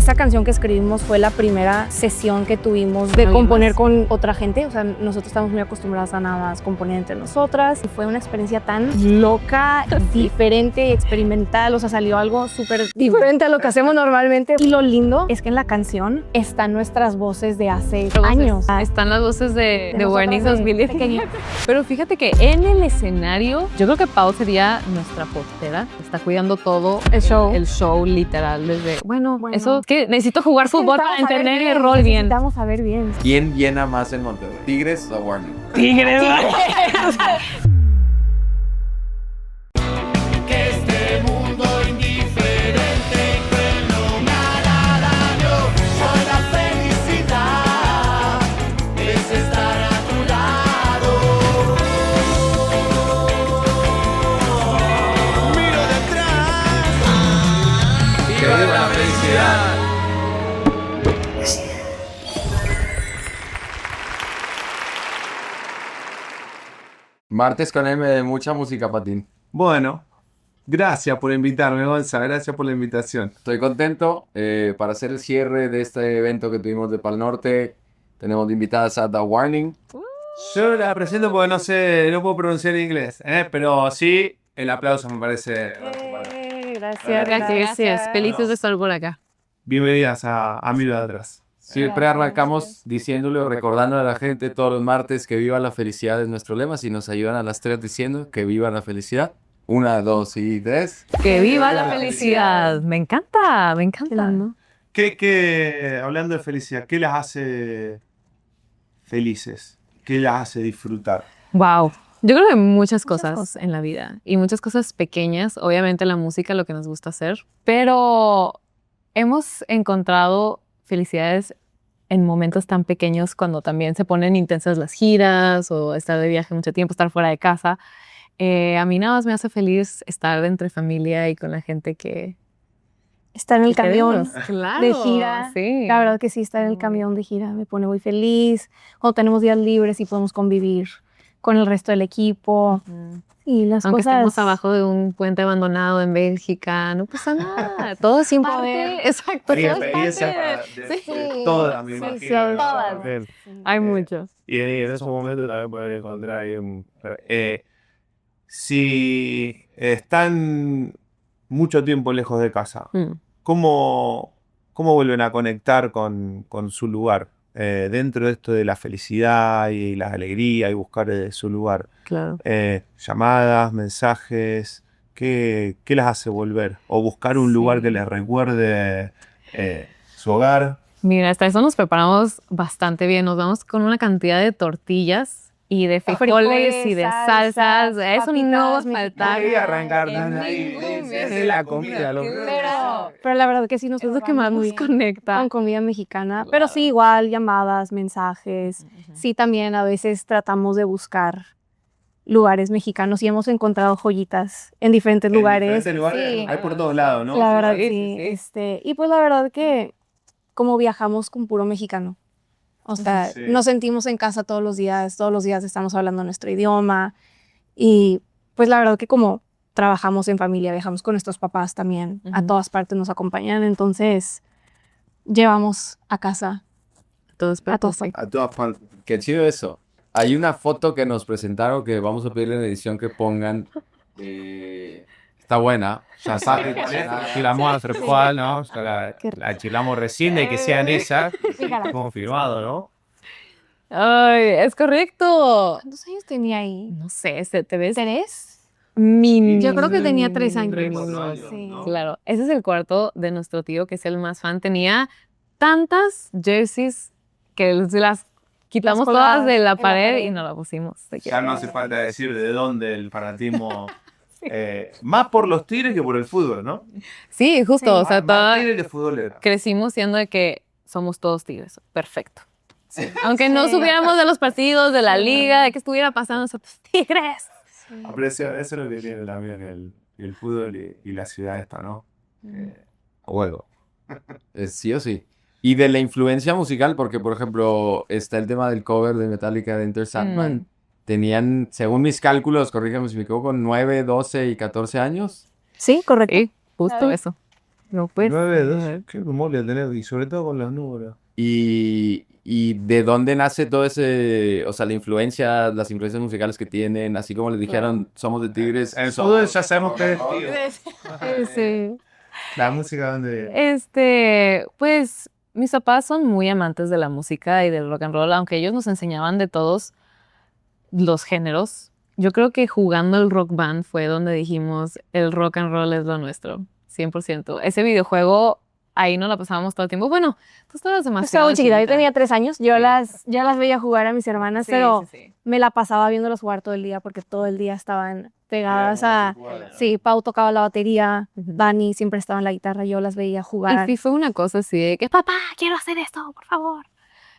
Esa canción que escribimos fue la primera sesión que tuvimos de componer con otra gente. O sea, nosotros estamos muy acostumbradas a nada más componer entre nosotras. Y fue una experiencia tan loca, diferente y experimental. O sea, salió algo súper diferente a lo que hacemos normalmente. Y lo lindo es que en la canción están nuestras voces de hace años. Están las voces de Warning nosotras 2010. Pero fíjate que en el escenario, yo creo que Pau sería nuestra portera. Está cuidando todo El show. El show, literal. Desde, bueno, eso es que necesito jugar fútbol para entender el rol bien. Necesitamos saber bien. ¿Quién llena más en Monterrey? ¿Tigres o Warning? Tigres. Que este mundo indiferente freno nada daño. Soy la felicidad, es estar a tu lado. Miro detrás. ¡Que viva la felicidad! Martes con M, mucha música, Patín. Bueno, gracias por invitarme, Gonza. Gracias por la invitación. Estoy contento para hacer el cierre de este evento que tuvimos de Pal Norte. Tenemos de invitadas a The Warning. Yo la presento porque no sé, no puedo pronunciar inglés, pero sí, el aplauso me parece. Gracias. Gracias. Felices de estar por acá. Bienvenidas a Mi Vida Atrás. Siempre arrancamos diciéndole o recordándole a la gente todos los martes que viva la felicidad es nuestro lema. Si nos ayudan a las 3 diciendo que viva la felicidad. 1, 2 y 3. ¡Que viva la felicidad! Me encanta, me encanta. Hablando de felicidad, ¿qué las hace felices? ¿Qué las hace disfrutar? Wow. Yo creo que muchas cosas en la vida y muchas cosas pequeñas. Obviamente la música, lo que nos gusta hacer, pero hemos encontrado felicidades en momentos tan pequeños cuando también se ponen intensas las giras o estar de viaje mucho tiempo, estar fuera de casa. A mí nada más me hace feliz estar entre familia y con la gente que... Estar en el camión Claro, de gira. Sí. La verdad que sí, estar en el camión de gira me pone muy feliz. Cuando tenemos días libres y podemos convivir con el resto del equipo. Y las Aunque cosas... estemos abajo de un puente abandonado en Bélgica, no pasa nada. Todo es sin poder. Exacto. Hay todo es experiencias parte. de todas, me imagino. todas. Hay muchos. Y en esos momentos también pueden encontrar ahí si están mucho tiempo lejos de casa, ¿cómo vuelven a conectar con su lugar? Dentro de esto de la felicidad y la alegría y buscar su lugar. Claro. Llamadas, mensajes, ¿qué las hace volver? O buscar un lugar que les recuerde su hogar. Mira, hasta eso nos preparamos bastante bien. Nos vamos con una cantidad de tortillas y de frijoles y de salsas. Eso no va a faltar. Ahí arrancar ahí de la comida. Pero la verdad que sí nos Es lo que más nos conecta. con comida mexicana. Pero sí, igual, llamadas, mensajes. Sí, también a veces tratamos de buscar lugares mexicanos y hemos encontrado joyitas en diferentes lugares. En diferentes lugares, Sí. hay por todos lados, ¿no? La verdad Sí, que sí. sí. Y pues la verdad que como viajamos con puro mexicano. O sea, Sí. nos sentimos en casa todos los días estamos hablando nuestro idioma. Y pues la verdad que como trabajamos en familia, viajamos con nuestros papás también, a todas partes nos acompañan, entonces llevamos a casa Todos a todas sí. A todas partes. Qué chido eso. Hay una foto que nos presentaron que vamos a pedirle en edición que pongan. Está buena. Ya saben, chilamos a cual, ¿no? O sea, la chilamos recién de que sean esas. Confirmado, ¿no? Ay, es correcto. ¿Cuántos años tenía ahí? No sé, ¿te ves? ¿3? Mini. Yo creo que tenía 3 años. 3-4 años, Sí. ¿no? Claro, ese es el cuarto de nuestro tío, que es el más fan. Tenía tantas jerseys que se las quitamos colgadas todas de la en la pared pared. y no las pusimos. De que- Ya no hace falta decir de dónde el fanatismo. Más por los Tigres que por el fútbol, ¿no? Sí, justo, Sí. o sea, Más Tigres que futbolera. crecimos siendo de que somos todos tigres. Perfecto. Aunque no supiéramos de los partidos, de la liga, de qué estuviera pasando, nosotros tigres. Aprecio, eso es lo que tiene también el fútbol y la ciudad esta, ¿no? Juego. Sí o sí. Y de la influencia musical, porque por ejemplo está el tema del cover de Metallica de Enter Sandman. Tenían, según mis cálculos, corrígame si me equivoco, 9, 12 y 14 años. Sí, correcto. Sí, justo eso. No puedes 9-2, creer. qué memoria tener, y sobre todo con los números. Y de dónde nace todo ese, o sea, la influencia, las influencias musicales que tienen, así como les dijeron, somos de Tigres. En el fútbol ya sabemos que es Sí. la música donde... Pues mis papás son muy amantes de la música y del rock and roll, aunque ellos nos enseñaban de todos los géneros. Yo creo que jugando el Rock Band fue donde dijimos, el rock and roll es lo nuestro, 100%. Ese videojuego, ahí nos la pasábamos todo el tiempo. Bueno, tú estabas demasiado Estaba muy chiquita, yo tenía 3 años, yo Sí. las veía jugar a mis hermanas, Sí, pero sí. me la pasaba viéndolos jugar todo el día porque todo el día estaban pegadas a... Sí, Pau tocaba la batería, Ujú. Dani siempre estaba en la guitarra, yo las veía Y jugar. sí fue una cosa así de que, papá, quiero hacer esto, por favor.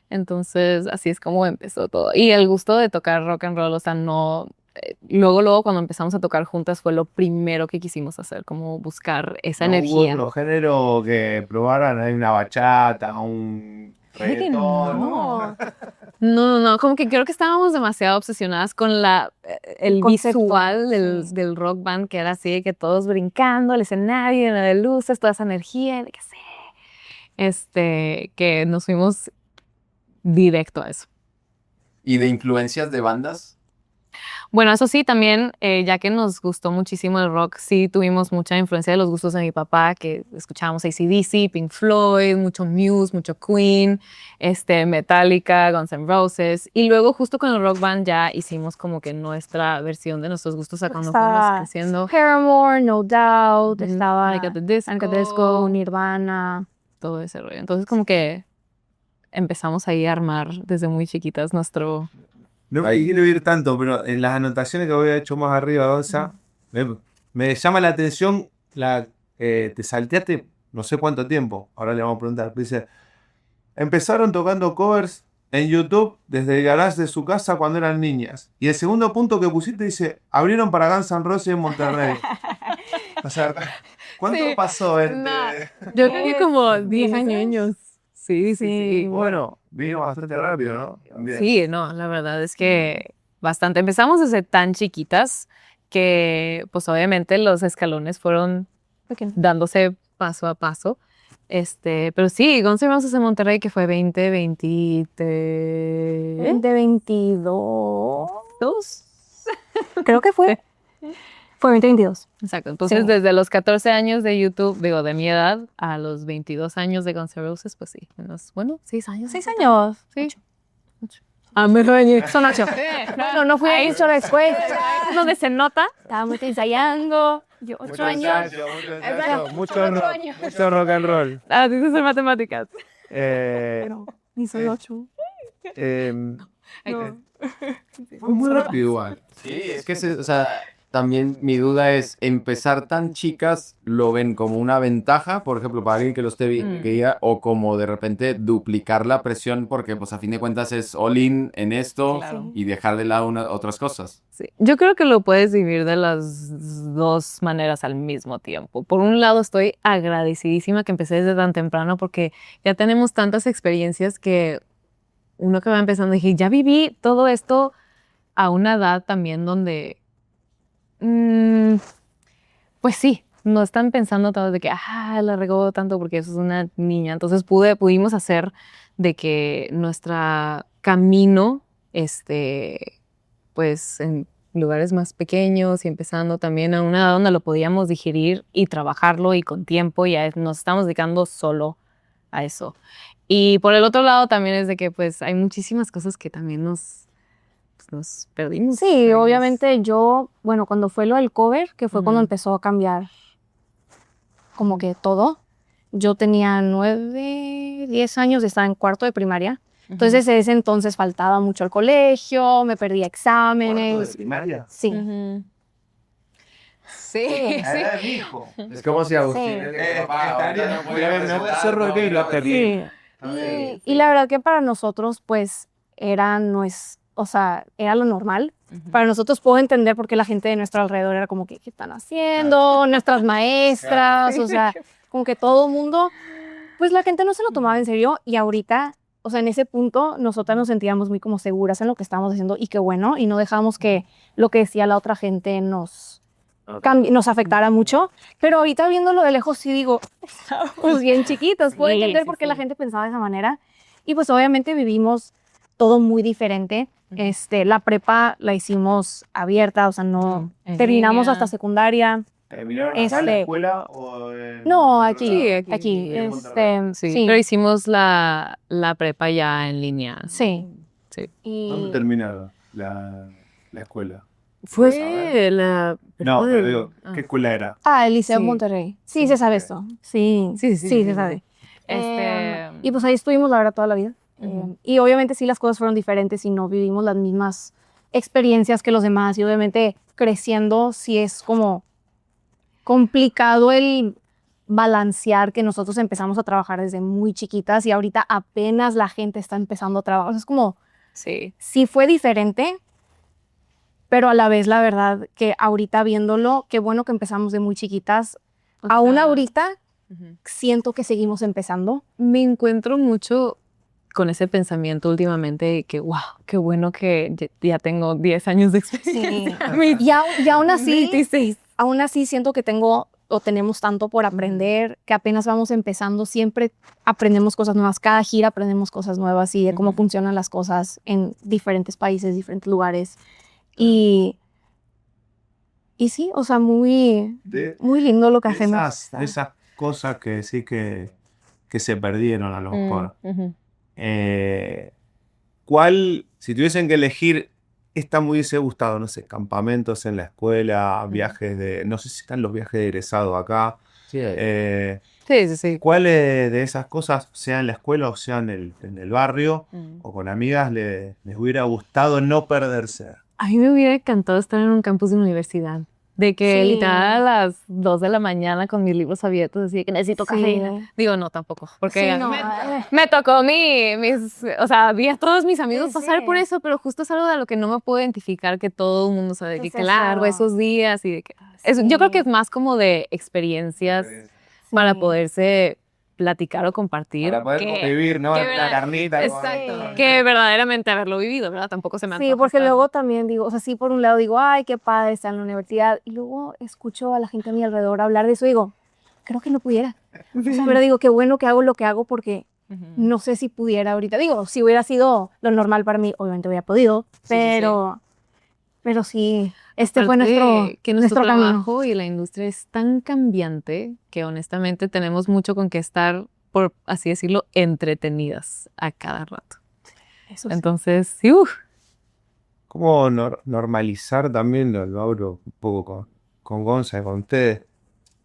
Entonces, así es como empezó todo. Y el gusto de tocar rock and roll, o sea, no... luego, cuando empezamos a tocar juntas, fue lo primero que quisimos hacer, como buscar esa ¿No hubo energía. otro género que probaran? Hay una bachata, un Creo que reggaetón. no. No, como que creo que estábamos demasiado obsesionadas con el concepto, visual sí. del rock band, que era así, de que todos brincando, el escenario lleno de luces, toda esa energía, de que sé, que nos fuimos directo a eso. ¿Y de influencias de bandas? Bueno, eso sí, también, ya que nos gustó muchísimo el rock, sí tuvimos mucha influencia de los gustos de mi papá, que escuchábamos AC/DC, Pink Floyd, mucho Muse, mucho Queen, Metallica, Guns N' Roses. Y luego, justo con el Rock Band, ya hicimos como que nuestra versión de nuestros gustos a cuando fuimos Estaba creciendo. Paramore, No Doubt, Ujú, estaba Panic! At the Disco, Panic! At the Disco, Nirvana. todo ese rollo. Entonces, como que empezamos ahí a armar desde muy chiquitas nuestro... No me quiero ir tanto, pero en las anotaciones que había hecho más arriba, Gonza, me llama la atención, te salteaste no sé cuánto tiempo, ahora le vamos a preguntar. Dice, empezaron tocando covers en YouTube desde el garage de su casa cuando eran niñas. Y el segundo punto que pusiste dice, abrieron para Guns N' Roses en Monterrey. O sea, ¿cuánto Sí, pasó entre...? no. Yo creo que como 10 10 años. Sí. Bueno, vino bastante rápido, ¿no? Bien. Sí, no, la verdad es que bastante. Empezamos desde tan chiquitas que, pues obviamente los escalones fueron dándose paso a paso. Pero sí, Guns N' Roses en Monterrey, que fue 2023. 2022. Creo que fue. Fue 2022. Exacto. Entonces, Sí. desde los 14 años de YouTube, digo, de mi edad, a los 22 años de Guns N' Roses, pues sí, unos, 6 años. 6 años. Sí. Ah, me reñí. Son 8. Bueno, no fui a ir solo después. Donde se nota. Estábamos ensayando. Yo 8 años. Mucho rock and roll. Ah, tienes que hacer matemáticas. Pero ni soy 8. Fue muy rápido igual. Sí, es que, o sea, también mi duda es, empezar tan chicas, ¿lo ven como una ventaja, por ejemplo, para alguien que lo esté viendo, o como de repente duplicar la presión porque, pues, a fin de cuentas es all in en esto Claro. y dejar de lado otras cosas? Sí. Yo creo que lo puedes dividir de las dos maneras al mismo tiempo. Por un lado, estoy agradecidísima que empecé desde tan temprano porque ya tenemos tantas experiencias que uno que va empezando dije, ya viví todo esto a una edad también donde, pues sí, no están pensando todo de que, la regó tanto porque eso es una niña. Entonces pudimos hacer de que nuestro camino, pues en lugares más pequeños y empezando también a una edad donde lo podíamos digerir y trabajarlo y con tiempo y nos estamos dedicando solo a eso. Y por el otro lado también es de que pues hay muchísimas cosas que también nos perdimos. Sí, obviamente yo, bueno, cuando fue lo del cover, que fue cuando Ujú. empezó a cambiar como que todo, yo tenía 9, 10 años, estaba en cuarto de primaria. Entonces, desde ese entonces faltaba mucho al colegio, me perdía exámenes. primaria? Sí. Ujú. Sí, Era el hijo. Es como si Agustín... Sí. Me voy a hacer rockero, lo perdí. Sí. Y la verdad que para nosotros, pues, era lo normal. Para nosotros puedo entender por qué la gente de nuestro alrededor era como que, ¿qué están haciendo? Nuestras maestras, o sea, como que todo el mundo, pues la gente no se lo tomaba en serio y ahorita, o sea, en ese punto nosotras nos sentíamos muy como seguras en lo que estábamos haciendo y qué bueno, y no dejábamos que lo que decía la otra gente nos nos afectara mucho. Pero ahorita viéndolo de lejos sí digo, estábamos bien chiquitos. Puedo entender por qué la gente pensaba de esa manera. Y pues obviamente vivimos todo muy diferente. La prepa la hicimos abierta, o sea, no terminamos hasta secundaria. ¿Vinieron acá a la escuela o No, aquí. Sí, Aquí. Sí, Sí. pero hicimos la prepa ya en línea. Sí. Sí. ¿Dónde terminaron la escuela? Fue la... No, pero digo, ¿qué escuela era? El Liceo Sí. Monterrey. Sí, se sabe esto. Sí, Sí, se sabe. Y pues ahí estuvimos, la verdad, toda la vida. Y obviamente sí las cosas fueron diferentes y no vivimos las mismas experiencias que los demás. Y obviamente creciendo sí es como complicado el balancear que nosotros empezamos a trabajar desde muy chiquitas y ahorita apenas la gente está empezando a trabajar. O sea, es como, Sí. sí fue diferente, pero a la vez la verdad que ahorita viéndolo, qué bueno que empezamos de muy chiquitas. Aún ahorita siento que seguimos empezando. Me encuentro mucho con ese pensamiento últimamente de que, wow, qué bueno que ya tengo 10 años de experiencia. Y aún así, 26. aún así siento que tenemos tanto por aprender, que apenas vamos empezando, siempre aprendemos cosas nuevas, cada gira aprendemos cosas nuevas y de cómo funcionan las cosas en diferentes países, diferentes lugares. Y sí, o sea, muy lindo lo que hacemos. Esas cosas que sí que se perdieron a lo mejor. ¿Cuál, si tuviesen que elegir, esta me hubiese gustado? No sé, campamentos en la escuela, viajes no sé si están los viajes de egresado acá. Sí, Sí. ¿Cuáles de esas cosas, sea en la escuela o sea en el barrio o con amigas, les hubiera gustado no perderse? A mí me hubiera encantado estar en un campus de universidad. De que Sí. literal a las 2 de la mañana con mis libros abiertos, así que necesito cafeína. Digo, no, tampoco. Porque Sí, no, me tocó o sea, vi a todos mis amigos Sí, pasar sí. por eso, pero justo es algo de lo que no me puedo identificar, que todo el mundo sabe que, Es claro, eso. esos días y de que... Sí. Yo creo que es más como de experiencias para poderse platicar o compartir. Para poder convivir, ¿no? que La verdad- carnita. Exacto. Que verdaderamente haberlo vivido, ¿verdad? Tampoco se me Sí, antoja porque estar- luego también digo, o sea, sí, por un lado digo, ay, qué padre estar en la universidad, y luego escucho a la gente a mi alrededor hablar de eso y digo, creo que no pudiera. O sea, pero digo, qué bueno que hago lo que hago porque no sé si pudiera ahorita. Digo, si hubiera sido lo normal para mí, obviamente hubiera podido, pero sí, este fue Aparte, que nuestro camino. trabajo y la industria es tan cambiante que honestamente tenemos mucho con que estar, por así decirlo, entretenidas a cada rato. Eso sí. Entonces, sí, ¿Cómo normalizar también, lo hablo un poco con Gonza, con ustedes,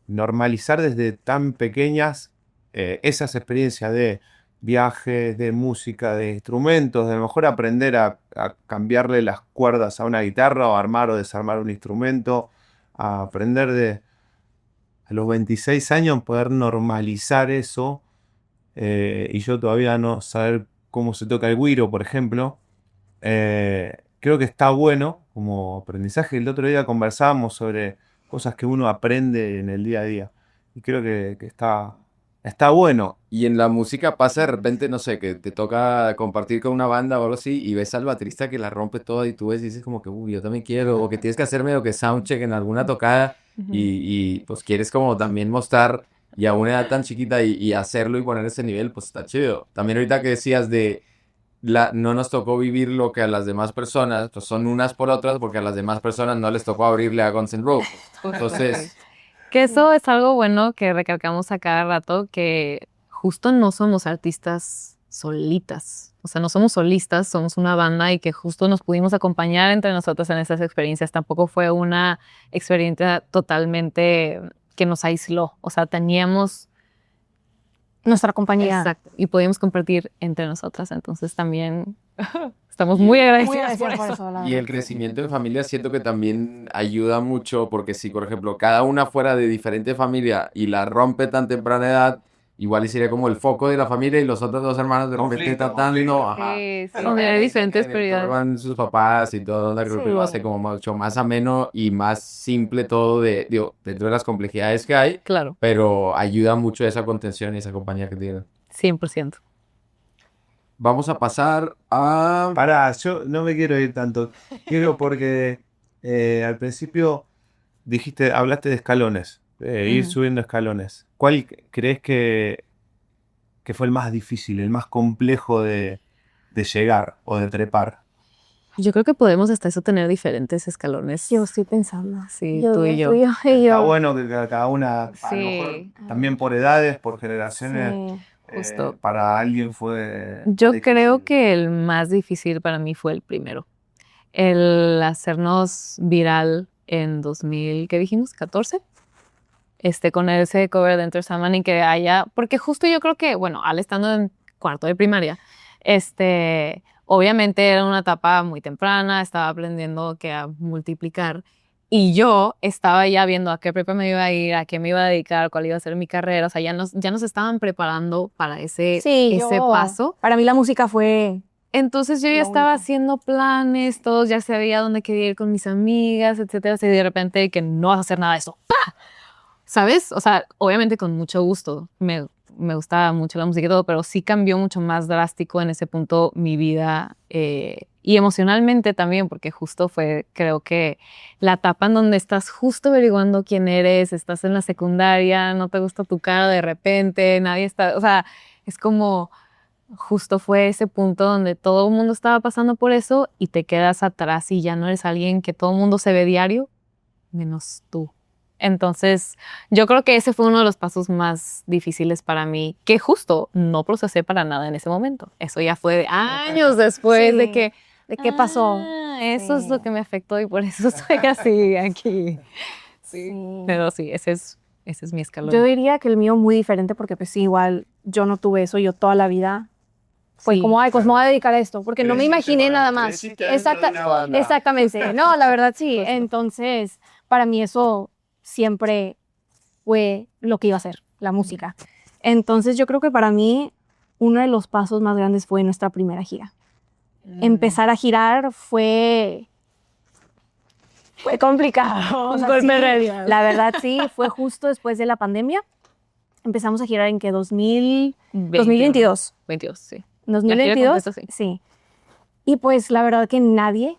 normalizar desde tan pequeñas esas experiencias de viajes, de música, de instrumentos, de a lo mejor aprender a cambiarle las cuerdas a una guitarra o armar o desarmar un instrumento, a aprender a los 26 años poder normalizar eso y yo todavía no saber cómo se toca el güiro, por ejemplo. Creo que está bueno como aprendizaje. El otro día conversábamos sobre cosas que uno aprende en el día a día. Y creo que está bueno. Y en la música pasa de repente, no sé, que te toca compartir con una banda o algo así y ves al baterista que la rompe toda y tú ves y dices como que, uy, yo también quiero, o que tienes que hacer medio que soundcheck en alguna tocada y pues quieres como también mostrar y a una edad tan chiquita y hacerlo y poner ese nivel, pues está chido. También ahorita que decías no nos tocó vivir lo que a las demás personas, pues son unas por otras porque a las demás personas no les tocó abrirle a Guns N' Roses. Entonces... que eso es algo bueno que recalcamos a cada rato, que justo no somos artistas solitas. O sea, no somos solistas, somos una banda y que justo nos pudimos acompañar entre nosotros en esas experiencias. Tampoco fue una experiencia totalmente que nos aisló. O sea, teníamos Nuestra compañía. exacto, y podíamos compartir entre nosotras. Entonces también estamos muy agradecidas por eso. la Y el verdad. crecimiento en familia siento que también ayuda mucho porque si, por ejemplo, cada una fuera de diferente familia y la rompe tan temprana edad, igual y sería como el foco de la familia y los otros dos hermanos de repente Conflicto, tratando, ajá. Sí, Pero hay diferentes en el prioridades. van sus papás y todo, la creo que lo hace como mucho más ameno y más simple todo digo, dentro de las complejidades que hay, Claro, pero ayuda mucho esa contención y esa compañía que tienen. 100%. Vamos a pasar a... Pará, yo no me quiero ir tanto. Quiero porque al principio hablaste de escalones, ir Ujú. subiendo escalones. ¿Cuál crees que fue el más difícil, el más complejo de llegar o de trepar? Yo creo que podemos hasta eso tener diferentes escalones. Yo estoy pensando. Sí, tú y yo. Tú y yo. Está bueno que cada una, a lo Sí. mejor, también por edades, por generaciones, Sí. Justo. para alguien fue Yo difícil. creo que el más difícil para mí fue el primero. El hacernos viral en 2000, ¿qué dijimos? ¿14? Con ese cover de Enter Sandman y que haya, porque justo yo creo que, bueno, al estando en cuarto de primaria, obviamente era una etapa muy temprana, estaba aprendiendo que a multiplicar y yo estaba ya viendo a qué prepa me iba a ir, a qué me iba a dedicar, cuál iba a ser mi carrera, o sea, ya nos estaban preparando para ese paso. Para mí la música fue... Entonces yo ya Lo estaba único. haciendo planes, todos ya sabía dónde quería ir con mis amigas, etcétera, y de repente que no vas a hacer nada de eso. ¡Pah! ¿Sabes? O sea, obviamente con mucho gusto. Me gustaba mucho la música y todo, pero sí cambió mucho más drástico en ese punto mi vida y emocionalmente también, porque justo fue, creo que, la etapa en donde estás justo averiguando quién eres, estás en la secundaria, no te gusta tu cara de repente, nadie está, o sea, es como, justo fue ese punto donde todo el mundo estaba pasando por eso y te quedas atrás y ya no eres alguien que todo el mundo se ve diario, menos tú. Entonces, yo creo que ese fue uno de los pasos más difíciles para mí, que justo no procesé para nada en ese momento. Eso ya fue de años después Sí. de que, ¿De qué pasó? eso es Sí. lo que me afectó y por eso estoy así aquí. Sí. Pero sí, ese es mi escalón. Yo diría que el mío muy diferente porque pues sí, igual yo no tuve eso, yo toda la vida fue Sí. como, ay, pues me voy a dedicar a esto, porque no me Creciste imaginé con- nada más. creciste dentro de una banda. Exactamente, no, la verdad sí. Entonces, para mí eso siempre fue lo que iba a hacer, la música. Entonces, yo creo que para mí uno de los pasos más grandes fue nuestra primera gira. Empezar a girar fue complicado. Un golpe de realidad. La verdad sí, fue justo después de la pandemia. Empezamos a girar en que 2022. 22, sí. 2022, completa, sí. sí. Y pues la verdad que nadie,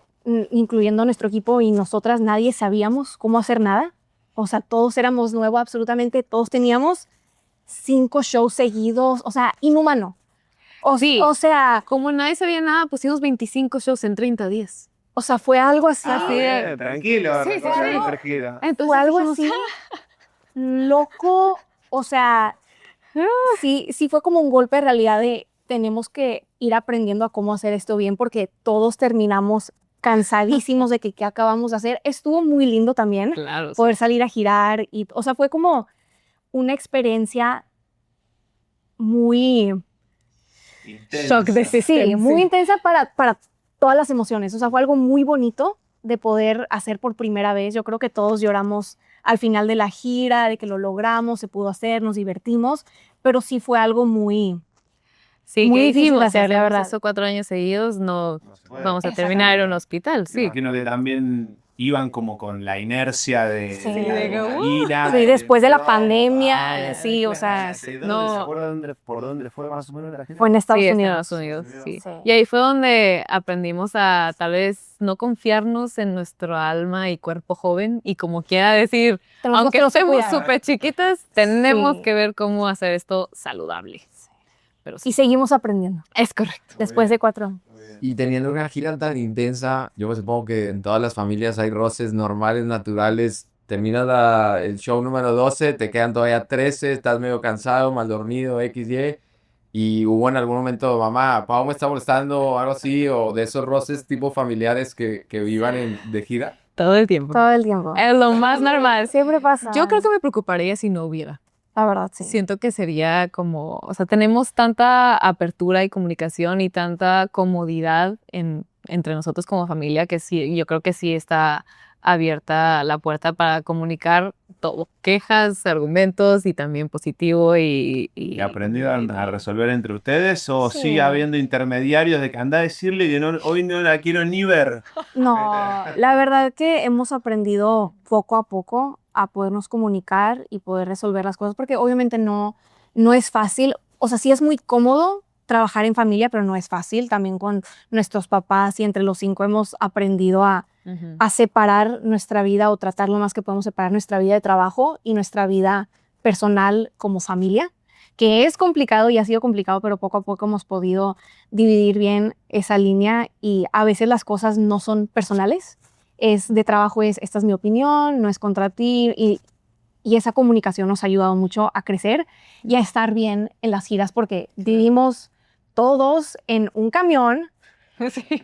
incluyendo nuestro equipo y nosotras, nadie sabíamos cómo hacer nada. O sea, todos éramos nuevos, absolutamente todos teníamos 5 shows seguidos, o sea, inhumano. Sí. O sea, Como nadie sabía nada, pusimos 25 shows en 30 días. o sea, fue algo así. Tranquilo, Sí, sí, recorre sí. la gira. Entonces, Fue algo dijimos, así loco, o sea, sí fue como un golpe de realidad de tenemos que ir aprendiendo a cómo hacer esto bien porque todos terminamos cansadísimos de que qué acabamos de hacer. Estuvo muy lindo también Claro. sí. poder salir a girar y, o sea, fue como una experiencia muy Shock de sí, muy intensa para todas las emociones. O sea, fue algo muy bonito de poder hacer por primera vez. Yo creo que todos lloramos al final de la gira, de que lo logramos, se pudo hacer, nos divertimos, pero sí fue algo muy... Sí, Muy ¿qué difícil dijimos? de hacer, Si la hacemos verdad. eso 4 años seguidos, no No se puede. vamos a terminar en un hospital. Me Sí. imagino que también iban como con la inercia de Sí. la De que, adrenalina, Sí, después de la no, pandemia, ah, sí, o sea, no. ¿Se acuerdan por dónde fue más o menos la gira? fue en Estados Sí, Unidos. Estados Unidos, sí. Sí. Y ahí fue donde aprendimos a tal vez no confiarnos en nuestro alma y cuerpo joven y como quiera decir, Tenemos aunque que estemos cuidar. súper chiquitas, tenemos Sí. que ver cómo hacer esto saludable. Pero sí, Y seguimos aprendiendo es correcto. después de 4. Y teniendo una gira tan intensa, yo me supongo que en todas las familias hay roces normales, naturales. Terminas el show número 12, te quedan todavía 13, estás medio cansado, mal dormido, XY. Y hubo en algún momento, mamá, Pau me está molestando o algo así, o de esos roces tipo familiares que vivan de gira. Todo el tiempo. Todo el tiempo. Es lo más normal. Siempre pasa. Yo creo que me preocuparía si no hubiera. La verdad, sí. Siento que sería como, o sea, tenemos tanta apertura y comunicación y tanta comodidad entre nosotros como familia que sí, yo creo que sí está abierta la puerta para comunicar todo, quejas, argumentos y también positivo ¿Y aprendieron a resolver entre ustedes o Sí. sigue habiendo intermediarios de que anda a decirle que no, hoy no la quiero ni ver? No, la verdad que hemos aprendido poco a poco a podernos comunicar y poder resolver las cosas, porque obviamente no es fácil. O sea, sí es muy cómodo trabajar en familia, pero no es fácil. También con nuestros papás y entre los 5 hemos aprendido a a separar nuestra vida o tratar lo más que podemos separar nuestra vida de trabajo y nuestra vida personal como familia, que es complicado y ha sido complicado, pero poco a poco hemos podido dividir bien esa línea y a veces las cosas no son personales, es de trabajo, esta es mi opinión, no es contra ti y esa comunicación nos ha ayudado mucho a crecer y a estar bien en las giras porque vivimos todos en un camión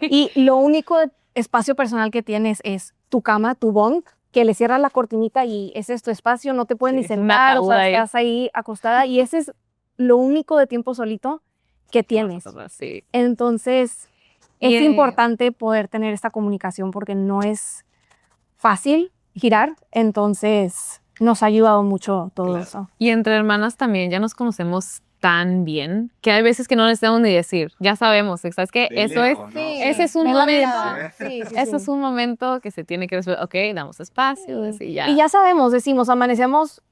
y lo único espacio personal que tienes es tu cama, tu bunk, que le cierras la cortinita y ese es tu espacio, no te puedes ni sentar, o sea, estás ahí acostada y ese es lo único de tiempo solito que tienes. Sí. Entonces, es importante poder tener esta comunicación porque no es fácil girar, entonces nos ha ayudado mucho todo eso. Y entre hermanas también ya nos conocemos tan bien que hay veces que no necesitamos ni decir, ya sabemos, ¿sabes qué? De Eso lejos, es, ¿no? ese es un Ven la momento, mirada. Sí, eso es un momento que se tiene que respetar, ok, damos espacio, y ya. Y ya sabemos, decimos, amanecemos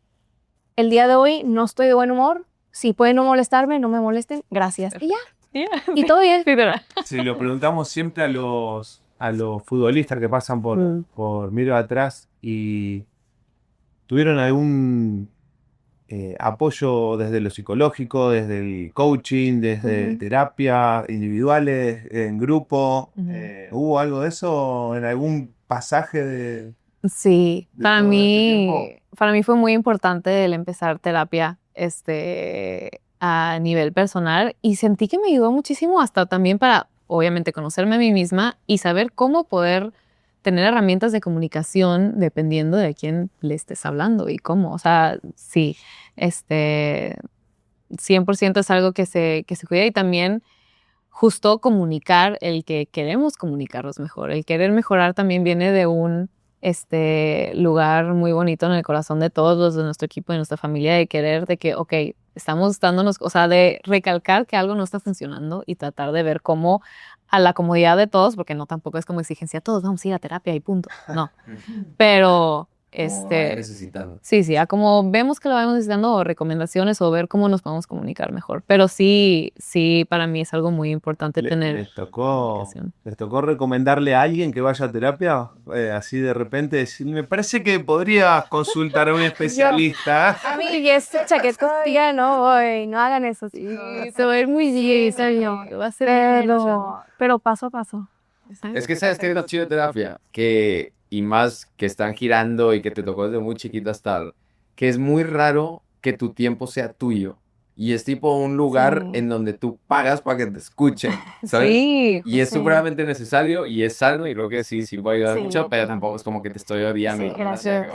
el día de hoy, no estoy de buen humor, si pueden no molestarme, no me molesten, gracias. Y ya, y todo bien. Sí, ¿verdad? Si lo preguntamos siempre a los futbolistas que pasan por Miro Atrás y tuvieron algún apoyo desde lo psicológico, desde el coaching, desde terapia individuales, en grupo. ¿Hubo algo de eso en algún pasaje de...? Sí, de para todo este mí, tiempo? para mí fue muy importante el empezar terapia a nivel personal y sentí que me ayudó muchísimo hasta también para, obviamente, conocerme a mí misma y saber cómo poder tener herramientas de comunicación dependiendo de quién le estés hablando y cómo. O sea, sí, 100% es algo que se cuida y también justo comunicar el que queremos comunicarnos mejor. El querer mejorar también viene de un lugar muy bonito en el corazón de todos los de nuestro equipo, de nuestra familia, de querer, de que, ok, estamos dándonos, o sea, de recalcar que algo no está funcionando y tratar de ver cómo a la comodidad de todos, porque no tampoco es como exigencia, todos vamos a ir a terapia y punto, no. Pero, necesitando. sí, a como vemos que lo vamos necesitando o recomendaciones o ver cómo nos podemos comunicar mejor. Pero sí, para mí es algo muy importante tener ¿Les tocó comunicación. recomendarle a alguien que vaya a terapia? Así de repente decir, me parece que podría consultar a un especialista. A mí, y este chaqueta, diga, no voy, no hagan eso. Sí, se va a ir muy bien, señor. Va a ser Pero paso a paso. Es que sabes que es lo chido de terapia, que y más que están girando y que te tocó desde muy chiquita estar, que es muy raro que tu tiempo sea tuyo. Y es tipo un lugar en donde tú pagas para que te escuchen, ¿sabes? Sí. Y es supremamente necesario y es sano y creo que sí va a ayudar mucho, pero tampoco es como que te estoy odiando. Sí, gracias.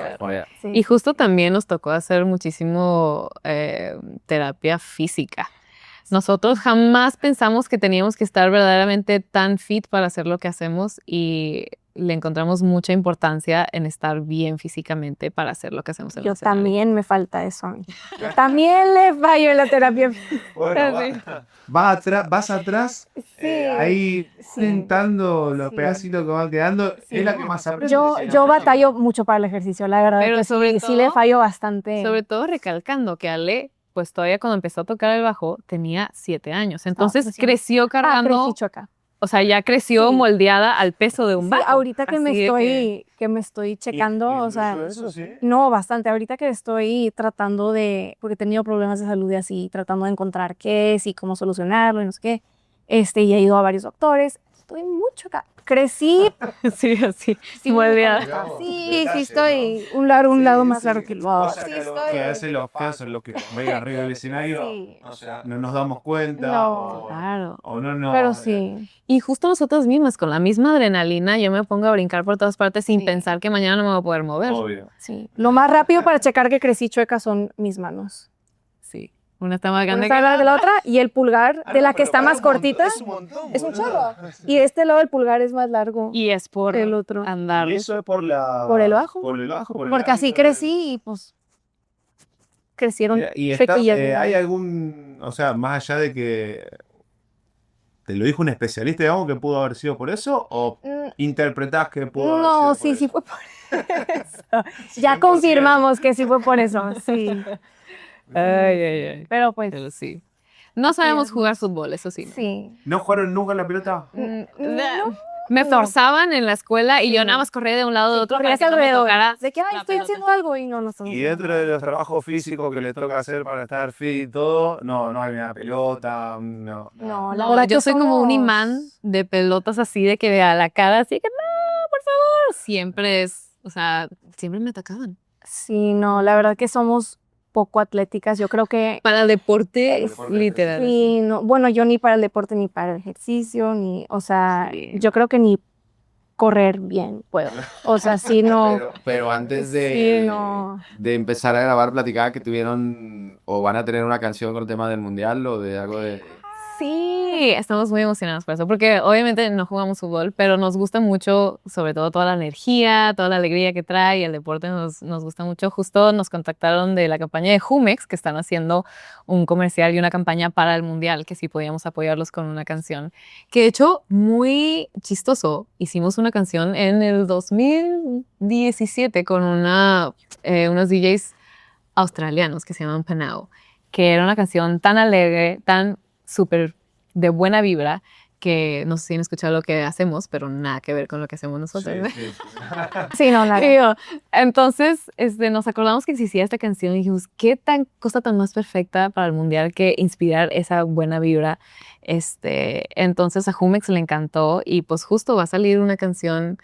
Y justo también nos tocó hacer muchísimo terapia física. Nosotros jamás pensamos que teníamos que estar verdaderamente tan fit para hacer lo que hacemos y le encontramos mucha importancia en estar bien físicamente para hacer lo que hacemos en el Yo escenario. también me falta eso a mí. Yo también le fallo en la terapia. Bueno, vas atrás, ahí sentando los pedacitos que van quedando, es la que más aprende. Yo batallo mucho para el ejercicio, la verdad. Pero que sobre sí le todo- fallo bastante. Sobre todo recalcando que Ale, pues todavía cuando empezó a tocar el bajo, tenía 7 años. Entonces recién. creció cargando, crecí choca. o sea, ya creció Sí. moldeada al peso de un Sí, bajo. ahorita que Así de me estoy checando, o sea, eso sí. no, bastante. Ahorita que estoy tratando porque he tenido problemas de salud y así, tratando de encontrar qué es y cómo solucionarlo y no sé qué, y he ido a varios doctores. Estoy mucho acá. Crecí. Sí, así, Sí, moldeada. sí, estoy un lado más largo que el otro. Cosa que a veces los feos son los que ven arriba del escenario, Sí. o sea, no nos damos cuenta. No, Claro. O no. Pero sí. Y justo nosotras mismas, con la misma adrenalina, yo me pongo a brincar por todas partes sin pensar que mañana no me voy a poder mover. Obvio. Sí. Lo más rápido para checar que crecí chueca son mis manos. Sí. Una está más Una grande está que más de la otra y el pulgar de la que está más cortita Es un montón. es un boludo. chorro. Y de este lado el pulgar es más largo y es por el otro. andar. Y eso es por la... Por el bajo. Por el bajo. por el Porque así hábito. crecí y pues crecieron Y está, chuequillas. ¿hay algún, o sea, más allá de que te lo dijo un especialista, digamos, que pudo haber sido por eso, o interpretás que pudo haber sido No, por sí, eso? sí fue por eso. Ya confirmamos que sí fue por eso, sí. Ay. Pero pues, Pero sí. No sabemos jugar fútbol, eso sí. sí. ¿No jugaron nunca en la pelota? No, Me No. forzaban en la escuela y yo Sí. nada más corría de un lado a otro para Corrías que no me alrededor. tocara De que, ay, la estoy pelota. haciendo algo y no estás Y haciendo dentro de los trabajos físicos que le toca hacer para estar fit y todo, no hay una pelota, no. No, la No, verdad yo que soy como un somos- imán de pelotas así de que a la cara, así que no, por favor. Siempre es, o sea, siempre me atacaban. Sí, no, la verdad que somos poco atléticas. Yo creo que Para deporte, deporte, literal. sí, no, bueno, yo ni para el deporte ni para el ejercicio, ni, o sea, Sí. yo creo que ni correr bien puedo. O sea, sí, no. Pero antes Sí, no. de empezar a grabar, platicaba que tuvieron o van a tener una canción con el tema del mundial o de algo de... Sí, estamos muy emocionados por eso, porque obviamente no jugamos fútbol, pero nos gusta mucho, sobre todo toda la energía, toda la alegría que trae, el deporte nos gusta mucho. Justo nos contactaron de la campaña de Jumex, que están haciendo un comercial y una campaña para el Mundial, que sí podíamos apoyarlos con una canción. Que de hecho, muy chistoso, hicimos una canción en el 2017 con unos DJs australianos que se llaman Panao, que era una canción tan alegre, tan súper de buena vibra, que no sé si han escuchado lo que hacemos, pero nada que ver con lo que hacemos nosotros. Sí, no, la Y yo, entonces, nos acordamos que existía esta canción y dijimos, qué cosa tan más perfecta para el mundial que inspirar esa buena vibra. Entonces a Jumex le encantó y pues justo va a salir una canción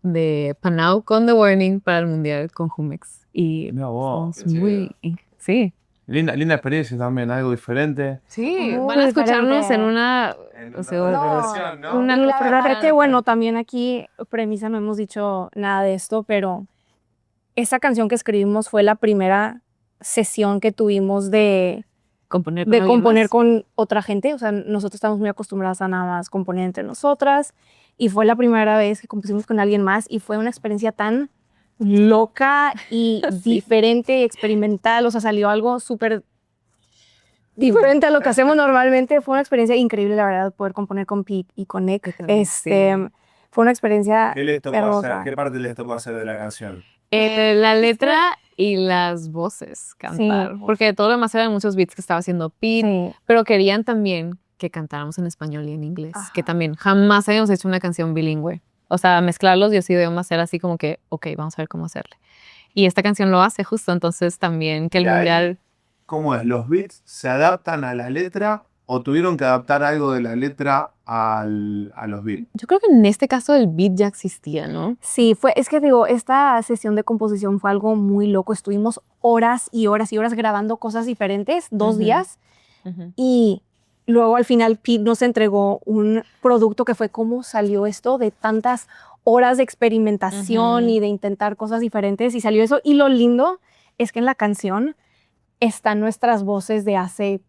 de Panau con The Warning para el mundial con Jumex. Y Mirá vos, somos muy... Sí. Linda experiencia también, algo diferente. Sí, Muy van a escucharnos diferente. en una... o sea, una Y la cosa verdad es rara. que, bueno, también aquí, premisa, no hemos dicho nada de esto, pero esa canción que escribimos fue la primera sesión que tuvimos de Componer con de alguien componer más. con otra gente. O sea, nosotros estamos muy acostumbradas a nada más componer entre nosotras. Y fue la primera vez que compusimos con alguien más y fue una experiencia tan loca y diferente y experimental. O sea, salió algo súper diferente a lo que hacemos normalmente. Fue una experiencia increíble, la verdad, poder componer con Pete y con Nick. Fue una experiencia ¿Qué les tocó hermosa. hacer? ¿Qué parte les tocó hacer de la canción? La letra y las voces cantar. Sí. Porque todo lo demás eran muchos beats que estaba haciendo Pete, Sí. pero querían también que cantáramos en español y en inglés. Ajá. Que también jamás habíamos hecho una canción bilingüe. O sea, mezclar los dos idiomas era así como que, ok, vamos a ver cómo hacerle. Y esta canción lo hace justo, entonces también que el Y ahí- mundial... ¿Cómo es? ¿Los beats se adaptan a la letra o tuvieron que adaptar algo de la letra a los beats? Yo creo que en este caso el beat ya existía, ¿no? Sí, es que digo, esta sesión de composición fue algo muy loco. Estuvimos horas y horas y horas grabando cosas diferentes, 2 Ujú. días, y luego al final Pete nos entregó un producto que fue cómo salió esto de tantas horas de experimentación Ujú. y de intentar cosas diferentes, y salió eso. Y lo lindo es que en la canción están nuestras voces de hace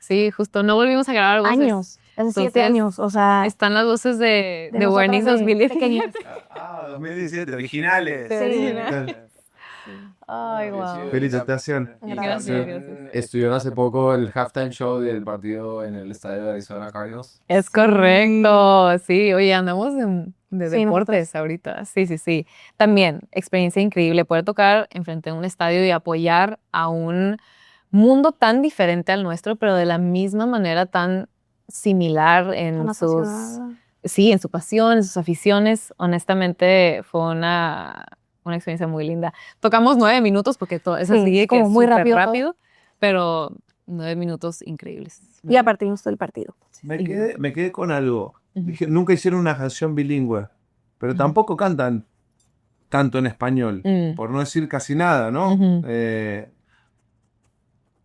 Sí, justo. No volvimos a grabar voces. años, hace 7 Entonces, años, o sea, Están las voces de nosotras Warning de 2017. pequeñas. 2017, originales. Sí. Ay, wow. Felicitaciones. Gracias. Estuvieron hace poco el halftime show del partido en el estadio de Arizona Cardinals. Es correcto, sí. Oye, andamos de Sí, deportes ahorita. Sí, sí, sí. También, experiencia increíble poder tocar enfrente de un estadio y apoyar a un mundo tan diferente al nuestro, pero de la misma manera tan similar en Tan sus... apasionada. Sí, en su pasión, en sus aficiones. Honestamente, fue una experiencia muy linda. Tocamos 9 minutos porque todo es Sí, así de que como muy súper rápido todo. pero 9 minutos increíbles. Y aparte vimos todo el partido. Me quedé con algo. Ujú. Dije, nunca hicieron una canción bilingüe, pero tampoco cantan tanto en español, Mm. por no decir casi nada, ¿no? Ujú.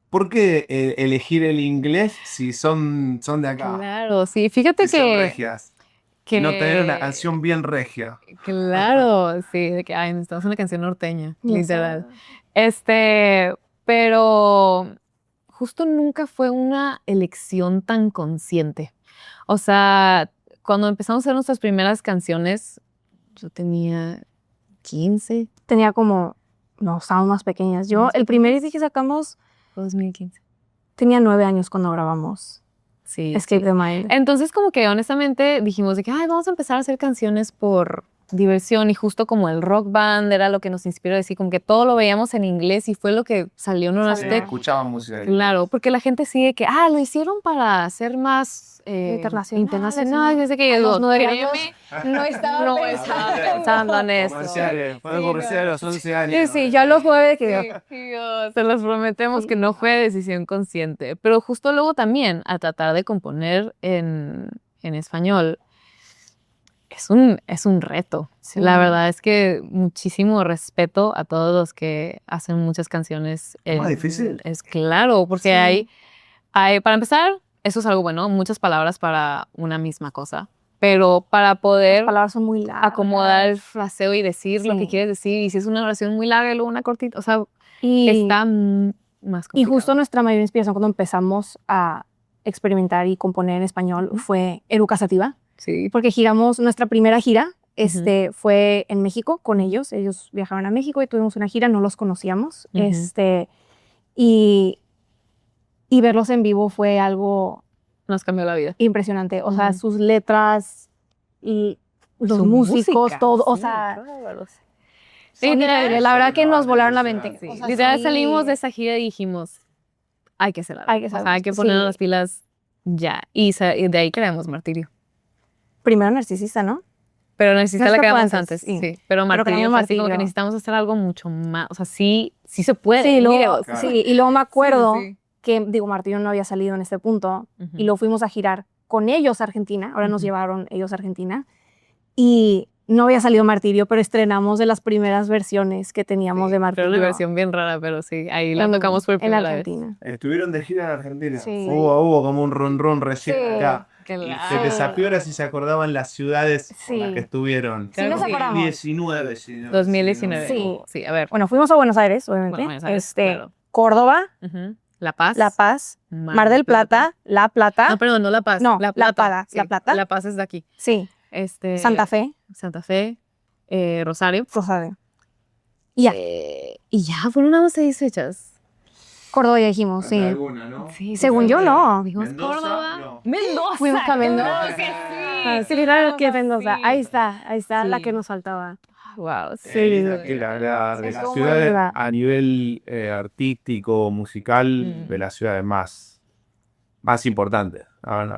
¿Por qué elegir el inglés si son de acá? Claro, sí. Fíjate Si son que... regias. No tener una canción bien regia. Claro, sí, de que ay, necesitamos una canción norteña, Ya literal. Pero justo nunca fue una elección tan consciente. O sea, cuando empezamos a hacer nuestras primeras canciones, yo tenía 15, Tenía como, no, estábamos más pequeñas. Yo, Más el primer disco que sacamos, 2015. tenía 9 años cuando grabamos Sí. Escape the Mind. Entonces, como que honestamente dijimos de que, ay, vamos a empezar a hacer canciones por diversión y justo como el rock band era lo que nos inspiró a decir, como que todo lo veíamos en inglés y fue lo que salió en una Escuchaban música. Claro, porque la gente sigue que, lo hicieron para ser más internacional, desde que los no créeme, no estaba pensando en eso. Fueron comerciales a los 11 años. Sí, ya los 9 que Se los prometemos que no fue decisión consciente. Pero justo luego también, a tratar de componer en español, es un reto. Sí. La verdad es que muchísimo respeto a todos los que hacen muchas canciones. ¿Más difícil? Es claro, porque hay, para empezar, eso es algo bueno, muchas palabras para una misma cosa. Pero para poder las palabras son muy largas. acomodar el fraseo y decir lo que quieres decir, y si es una oración muy larga y luego una cortita, o sea, está más complicado. Y justo nuestra mayor inspiración cuando empezamos a experimentar y componer en español fue Eruca Sativa. Sí. Porque nuestra primera gira fue en México con ellos. Ellos viajaron a México y tuvimos una gira, no los conocíamos. Y verlos en vivo fue algo Nos cambió la vida. impresionante. O sea, sus letras y los músicos, todo. O sea, son increíbles. La verdad que nos volaron la mente. Sí. O sea, Literal salimos de esa gira y dijimos, hay que hacer algo. Hay que O sea, hacer hay que algo. ponernos Sí. las pilas ya. Y de ahí creamos Martirio. Primero Narcisista, ¿no? Pero Narcisista la Nuestro creamos fue antes. antes, sí. Sí. Pero Martirio creamos fue así como que Martirio. necesitamos hacer algo mucho más. O sea, sí se puede. Sí, Mire, y luego me acuerdo Sí. que, Martín no había salido en este punto, Ujú. y luego fuimos a girar con ellos a Argentina, ahora nos llevaron ellos a Argentina, y no había salido Martirio, pero estrenamos de las primeras versiones que teníamos de Pero Martirio. una versión bien rara, pero sí, ahí la tocamos por en primera vez. Argentina. Estuvieron de gira en Argentina. Sí. Hubo como un run recién Sí. acá. Claro. Se desafió ahora si se acordaban las ciudades Sí. en las que estuvieron. Sí, nos acordamos. 2019, si no- 2019. Sí. Sí, a ver. Bueno, fuimos a Buenos Aires, obviamente. Bueno, Buenos Aires, este, claro. Córdoba, Ujú. La Paz. La Paz, Mar del Plata, La Plata, No, perdón, no La Paz. No, La La Plata. Plata, Sí, La Plata. La Paz es de aquí. sí, Santa Fe, Santa Fe, Rosario. Rosario. Y ya, Y ya, fueron nada más 6 fechas. Córdoba ya dijimos, sí. Alguna, ¿no? Sí, Según yo, no. dijimos Mendoza, Córdoba. no. Mendoza. Fuimos a Mendoza. claro que Ah, sí. sí, claro que Mendoza. Sí. Ahí está Sí. la que nos faltaba. Wow, Sí. Que de Sí, las como ciudades iba. a nivel artístico, musical, Mm. de las ciudades más importantes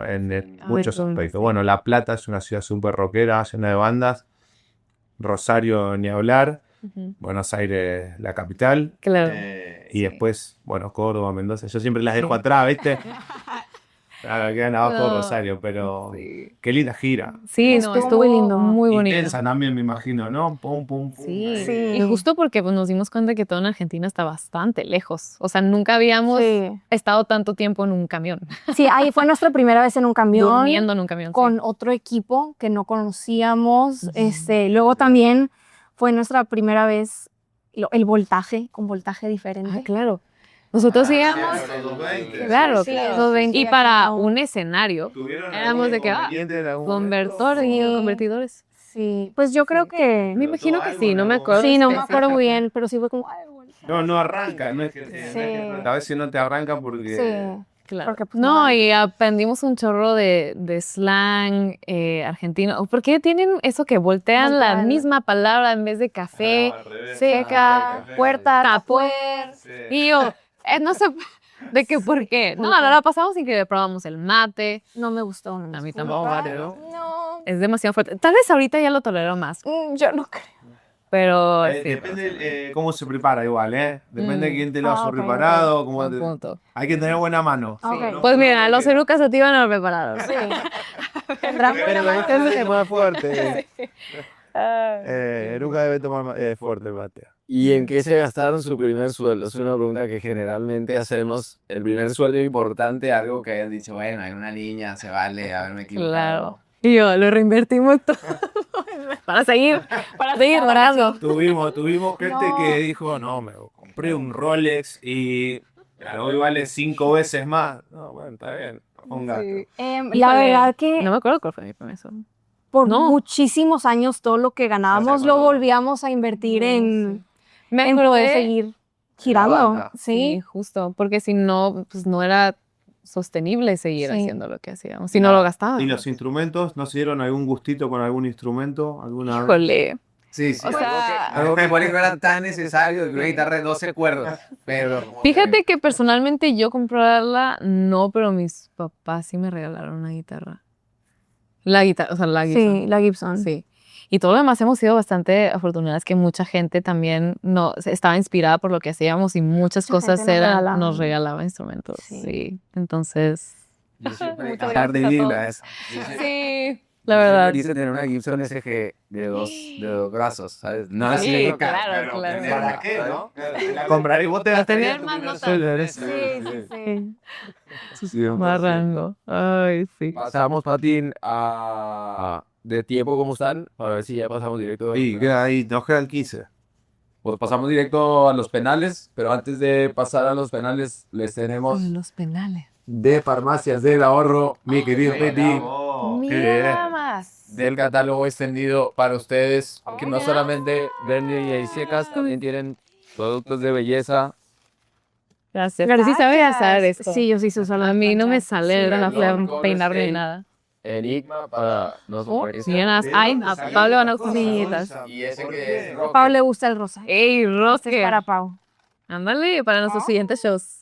en muchos ver, aspectos. Bueno, La Plata es una ciudad súper rockera, llena de bandas. Rosario, ni hablar. Ujú. Buenos Aires, la capital. Claro. Y después, bueno, Córdoba, Mendoza. Yo siempre las dejo atrás, ¿viste? Claro, quedan abajo No. Rosario, pero Sí. qué linda gira. Sí, Estuvo muy lindo. Muy bonito. Intensa también, me imagino, ¿no? Pum, pum, pum. Sí. Ahí. Sí. Y justo porque pues, nos dimos cuenta que todo en Argentina está bastante lejos. O sea, nunca habíamos Sí. estado tanto tiempo en un camión. Sí, ahí fue nuestra primera vez en un camión Durmiendo en un camión. con sí. otro equipo que no conocíamos. Luego también fue nuestra primera vez el voltaje, con voltaje diferente. Ah, claro. Nosotros íbamos. Claro, Sí, claro. 220 Y aquí para no. un escenario, éramos de que, convertores, Sí. convertidores. Sí, pues yo creo que... Me imagino que sí, no me acuerdo. Sí, no me específico. acuerdo muy bien, pero sí fue como... ay, voltaje. No arranca, no es que Sí. a veces no te arranca porque Sí. Claro. Porque, pues, no, no. y aprendimos un chorro de slang argentino. ¿Por qué tienen eso que voltean la Voltean. misma palabra en vez de café, al revés. seca, Puerta, tapuer? Sí. Y yo, no sé de qué por qué. No, la pasamos increíble. Probamos el mate. No me gustó. A mí tampoco, ¿no? No, Es demasiado fuerte. Tal vez ahorita ya lo tolero más, yo no creo. pero sí. Depende cómo se prepara igual, ¿eh? Depende de quién te lo Ah, haya ok, preparado. Cómo Buen te- punto. Hay que tener buena mano. Ok. Pues mira, los erucas a ti van a preparar. Sí. Tendrá buena mano. Es más fuerte. Eruca debe tomar fuerte el mate. ¿Y en qué se gastaron su primer sueldo? Es una pregunta que generalmente hacemos. El primer sueldo importante, algo que hayan dicho, bueno, hay una niña, se vale haberme equivocado. Claro. Y yo, lo reinvertimos todo para seguir ganando. Tuvimos gente que dijo, no, me compré un Rolex y hoy vale 5 veces más. No, bueno, está bien. Un gato. La Híjole, verdad que No me acuerdo cuál fue mi primer sueldo. por no. muchísimos años todo lo que ganábamos lo acordó. volvíamos a invertir en Me poder acordé. seguir girando. banda. Sí, Sí. justo, porque si no, pues no era sostenible seguir Sí. haciendo lo que hacíamos. Si no lo gastábamos. ¿Y los instrumentos? ¿No se dieron algún gustito con algún instrumento? ¿Alguna vez? Híjole. Sí, sí. O sea, Algo que igual no era tan necesario de una guitarra de 12 cuerdas. Pero fíjate que personalmente yo comprarla, no, pero mis papás sí me regalaron una guitarra. La guitarra, o sea, la guitarra. Sí, la Gibson. Sí. Y todo lo demás hemos sido bastante afortunadas que mucha gente también estaba inspirada por lo que hacíamos y muchas Mucha cosas gente nos regalaba instrumentos. Sí. Sí. Entonces, yo siempre Muchas hablar de gracias a Lila esa. sí, la verdad. Quise tener una Gibson SG de dos brazos, ¿sabes? No así Sí, de cara, claro, pero claro. tener ¿para qué, no? La compraré y vos te Tener gastarías tu más primera notas. sueldo en eso. Sí, sí, sí. Marrango. Ay, sí. Pasamos, Patín, de tiempo como están, para ver si ya pasamos directo. Y queda ahí, nos queda el 15. Pues pasamos directo a los penales, pero antes de pasar a los penales, les tenemos Los penales. de Farmacias del Ahorro, mi querido Peti, Mira nada más. del catálogo extendido para ustedes, que no solamente venden y secas, también tienen productos de belleza. Gracias. Pero sí sabe hacer esto. Sí, yo sí sé usar A mí no me sale Sí, la no, peinarme ni sí. nada. Enigma para los Sienas. Ay, a Pablo van a gustar mis nietas. Y ese que es A Pau le gusta el rosa. Ey, Este es Rosker. para Pau. Ándale, para nuestros siguientes shows.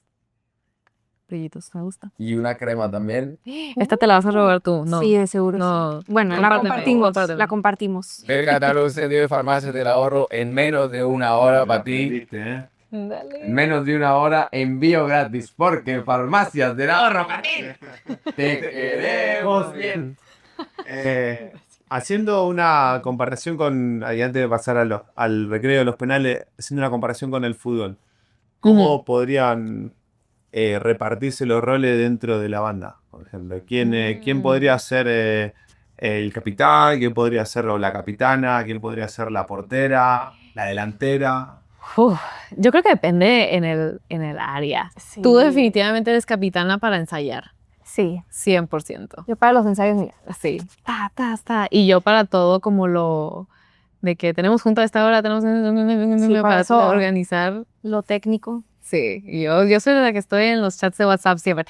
Brillitos, me gusta. y una crema también. Esta te la vas a robar tú, ¿no? Sí, de seguro. No. Bueno, la Compárteme, compartimos. compárteme. La compartimos. El catálogo extendido de Farmacias del Ahorro en menos de una hora para ti. ¿Viste, eh? En menos de una hora, envío gratis, porque Farmacias del Ahorro, Patín, te queremos bien. Haciendo una comparación con, y antes de pasar al recreo de los penales, haciendo una comparación con el fútbol, ¿cómo podrían repartirse los roles dentro de la banda? Por ejemplo, ¿quién podría ser el capitán? ¿Quién podría ser la capitana? ¿Quién podría ser la portera? ¿La delantera? Uf, yo creo que depende en el área. Sí. Tú definitivamente eres capitana para ensayar. Sí. 100%. Yo para los ensayos, mira. Sí. Ta. Y yo para todo como de que tenemos junta a esta hora, tenemos para para eso eso. organizar. Lo técnico. Sí. Y yo soy la que estoy en los chats de WhatsApp siempre.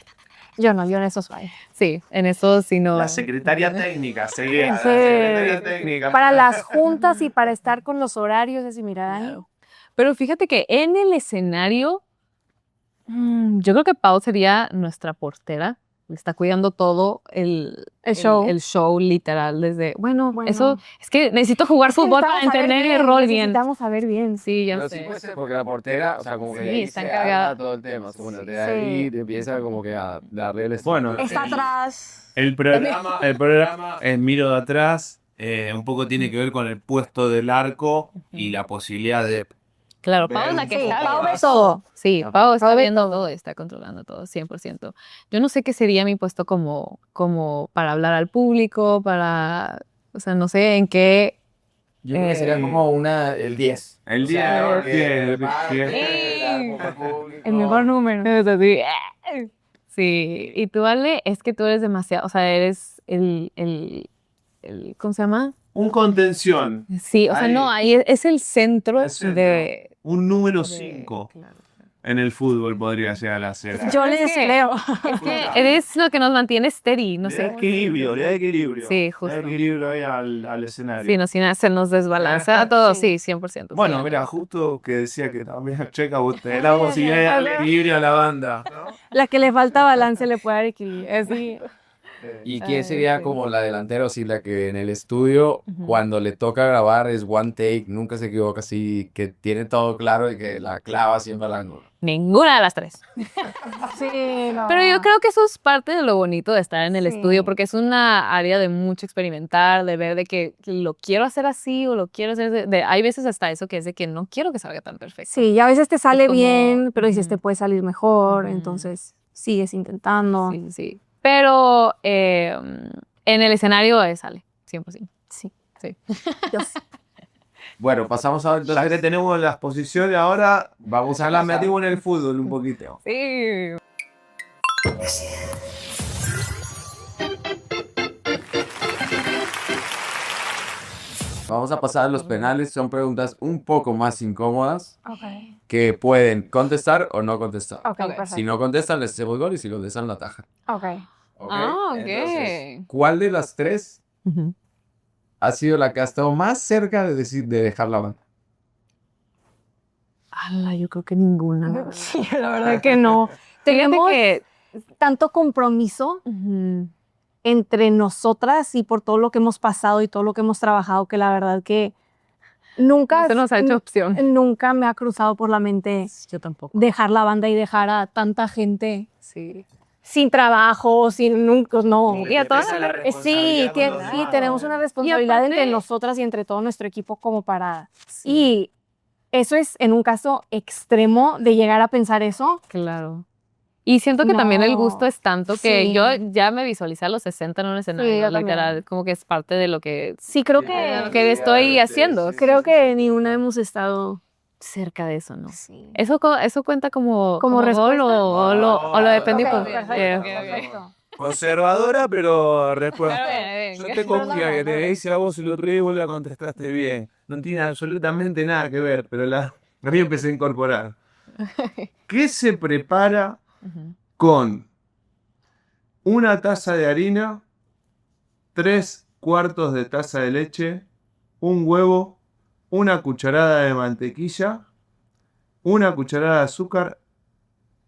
Yo no, yo en esos fallo. Sí, en eso sí no. La secretaria técnica, sería. La Sí. secretaria técnica. Para las juntas y para estar con los horarios, así, mira, Dani. Claro. Pero fíjate que en el escenario, yo creo que Pau sería nuestra portera. Está cuidando todo el show. El show literal desde, bueno, Bueno. eso, es que necesito jugar fútbol para entender el rol bien. Necesitamos saber bien. Sí, ya Pero sí sé. puede ser, porque la portera, o sea, como que Sí, de ahí está se encargada. arma todo el tema, como de Sí. ahí te empieza como que a darle el Bueno, Está atrás. El programa en Miro de Atrás un poco tiene que ver con el puesto del arco y la posibilidad de... Claro, Pau es la que Sí, sabe. Pau ve todo. Sí, Pau está Pau ve viendo todo, está controlando todo, 100%. Yo no sé qué sería mi puesto como para hablar al público, o sea, no sé en qué. Yo creo que sería como el 10. El O sea, 10, que el va, 10. que da como al público. El mejor número. Es así. Sí, y tú, Ale, es que tú eres demasiado, o sea, eres ¿cómo se llama? Un contención, Sí, o sea, Ahí. no, ahí es el centro El centro. de... un número de- 5 claro. en el fútbol podría llegar a ser. Yo les que- creo. Es que eres lo que nos mantiene steady, no Le da sé. equilibrio, le da equilibrio. Sí, justo. Le da equilibrio ahí al escenario. Sí, no, se nos desbalancea todo, Sí. sí, 100%. Bueno, sí. mira, justo que decía que también Checa usted la posibilidad de darle equilibrio a la banda. La que le falta balance le puede dar equilibrio. Así. ¿Y quién Ay, sería sí. como la delantera o sí la que en el estudio, Ujú. cuando le toca grabar es one take, nunca se equivoca, así que tiene todo claro y que la clava siempre al ángulo? Ninguna de las tres. Sí, no. Pero yo creo que eso es parte de lo bonito de estar en el Sí. estudio, porque es una área de mucho experimentar, de ver de que lo quiero hacer así o lo quiero hacer hay veces hasta eso que es de que no quiero que salga tan perfecto. Sí, y a veces te sale como- bien, pero dices Ujú. te puede salir mejor, Ujú. entonces sigues intentando. Sí, sí. Pero en el escenario sale, 100%. Sí. Sí. Yo sí. Bueno, pasamos a Ya que tenemos las posiciones ahora, vamos a la la metimos en el fútbol un poquito. Sí. Vamos a pasar a los penales. Son preguntas un poco más incómodas Ok. que pueden contestar o no contestar. Ok, Ok. perfecto. Si no contestan, les hacemos gol y si contestan, la taja. Ok. ¿Ok? Ah, ok. Entonces, ¿cuál de las tres Ujú. ha sido la que ha estado más cerca de de dejar la banda? Ala, yo creo que ninguna. Sí, la verdad que no. Fíjate Tenemos que... tanto compromiso Ujú. entre nosotras y por todo lo que hemos pasado y todo lo que hemos trabajado, que la verdad que nunca, No se nos ha hecho opción. nunca me ha cruzado por la mente Yo tampoco. dejar la banda y dejar a tanta gente Sí. sin trabajo, sin nunca, no. Como que Y a te todas pesa las- la Sí, responsabilidad con los sí, demás. tenemos una responsabilidad entre aparte- nosotras y entre todo nuestro equipo como para... Y eso es en un caso extremo de llegar a pensar eso. Claro. Y siento que también el No. gusto es tanto que Sí. yo ya me visualicé a los 60 en un escenario, yo también. literal, como que es parte de lo que Sí, creo lo que... que estoy haciendo. Creo que ni una hemos estado... Cerca de eso, ¿no? Sí. Eso cuenta como ¿Como gol respuesta? o lo dependí Ok, por... perfecto, Ok, ok, ok. perfecto. Conservadora, pero respuesta. Claro, Yo bien. te confía que te dice a vos el otro día y vos la contestaste bien. No tiene absolutamente nada que ver, pero la empecé a incorporar. ¿Qué se prepara Ujú. con una taza de harina, 3/4 de taza de leche, un huevo, una cucharada de mantequilla, una cucharada de azúcar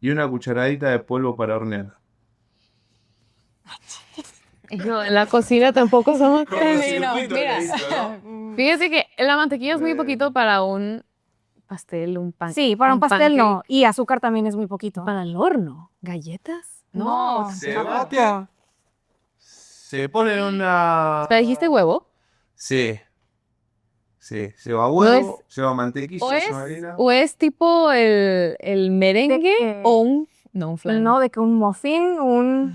y una cucharadita de polvo para hornear? Yo en la cocina tampoco somos... Cortocircuito le hizo, ¿no? Fíjese que la mantequilla es muy poquito para un pastel, un pan. Sí, para un pastel pancake. no. Y azúcar también es muy poquito. Para el horno. ¿Galletas? No, Se tampoco. bate. Se pone en una... ¿Pero dijiste huevo? Sí. Sí, lleva ¿No huevo, lleva mantequilla, ¿O es, lleva harina. o es tipo el merengue ¿De qué? o un... No, un flan. No, de que un muffin, un...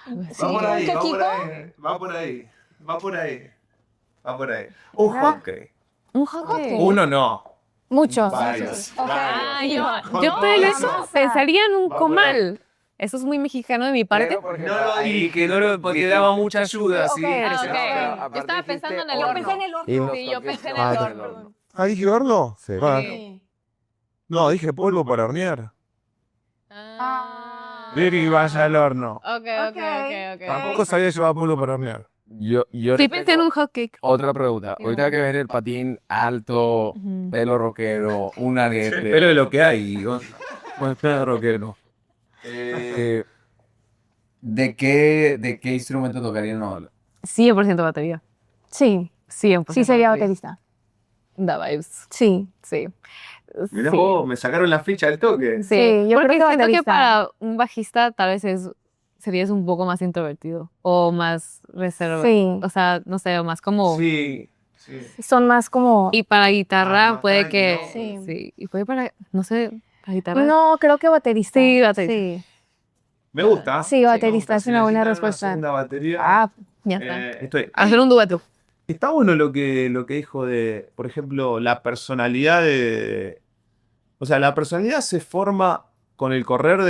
Va por ahí, va por ahí, va por ahí, va por ahí, va por ahí. Un hot cake. Un hot cake. Uno no, Muchos. varios. Ah, varios. yo pensaría en un Va por comal. Eso es muy mexicano de mi parte. No lo dije, no lo, porque daba mucha ayuda. ¿sí? Ah, ok. Yo estaba pensando en el Yo horno. pensé en el horno. Y unos Sí, yo toques pensé en de el tomate horno. Ah, dije horno. Sí. Sí. No, dije polvo para hornear. Ah. Dije que ibas al horno. Ok. Tampoco sabía llevar polvo para hornear. Yo Sí pensé en un hot cake. Otra pregunta. Ahorita que ven el patín alto, Ujú. pelo rockero, un aguete. Pero de lo que hay. Pues pelo rockero. ¿De qué instrumento tocarían ahora? 100% batería. Sí, 100%. sí sería baterista. Da vibes. Sí. Sí. Mirá Sí. vos, me sacaron la ficha del toque. Sí, yo Porque creo que siento que baterista. para un bajista tal vez serías un poco más introvertido o más reservado. Sí. O sea, no sé, o más como... Sí, sí. Son más como... Y para guitarra más puede que... tranquilo. Sí. Y puede para... No sé, para guitarra... No, creo que baterista. Sí, baterista. Sí. Me gusta. Sí, baterista, me gusta. es una buena necesitan respuesta. segunda batería. Ah, Ya está. Estoy. Hacer un dueto. Está bueno lo que dijo de, por ejemplo, la personalidad de... O sea, la personalidad se forma con el correr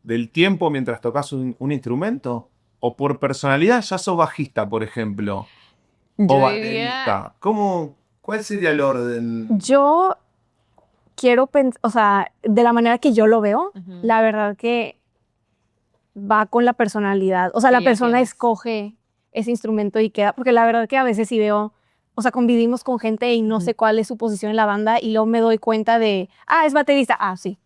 del tiempo mientras tocas un instrumento. O por personalidad ya sos bajista, por ejemplo. O Yo diría... baterista. ¿Cuál sería el orden? yo quiero pensar, o sea, de la manera que yo lo veo, Ujú. la verdad que va con la personalidad. O sea, Sí, la ya persona tienes. escoge ese instrumento y queda, porque la verdad que a veces sí veo, o sea, convivimos con gente y no sé cuál es su posición en la banda y luego me doy cuenta de, es baterista, sí.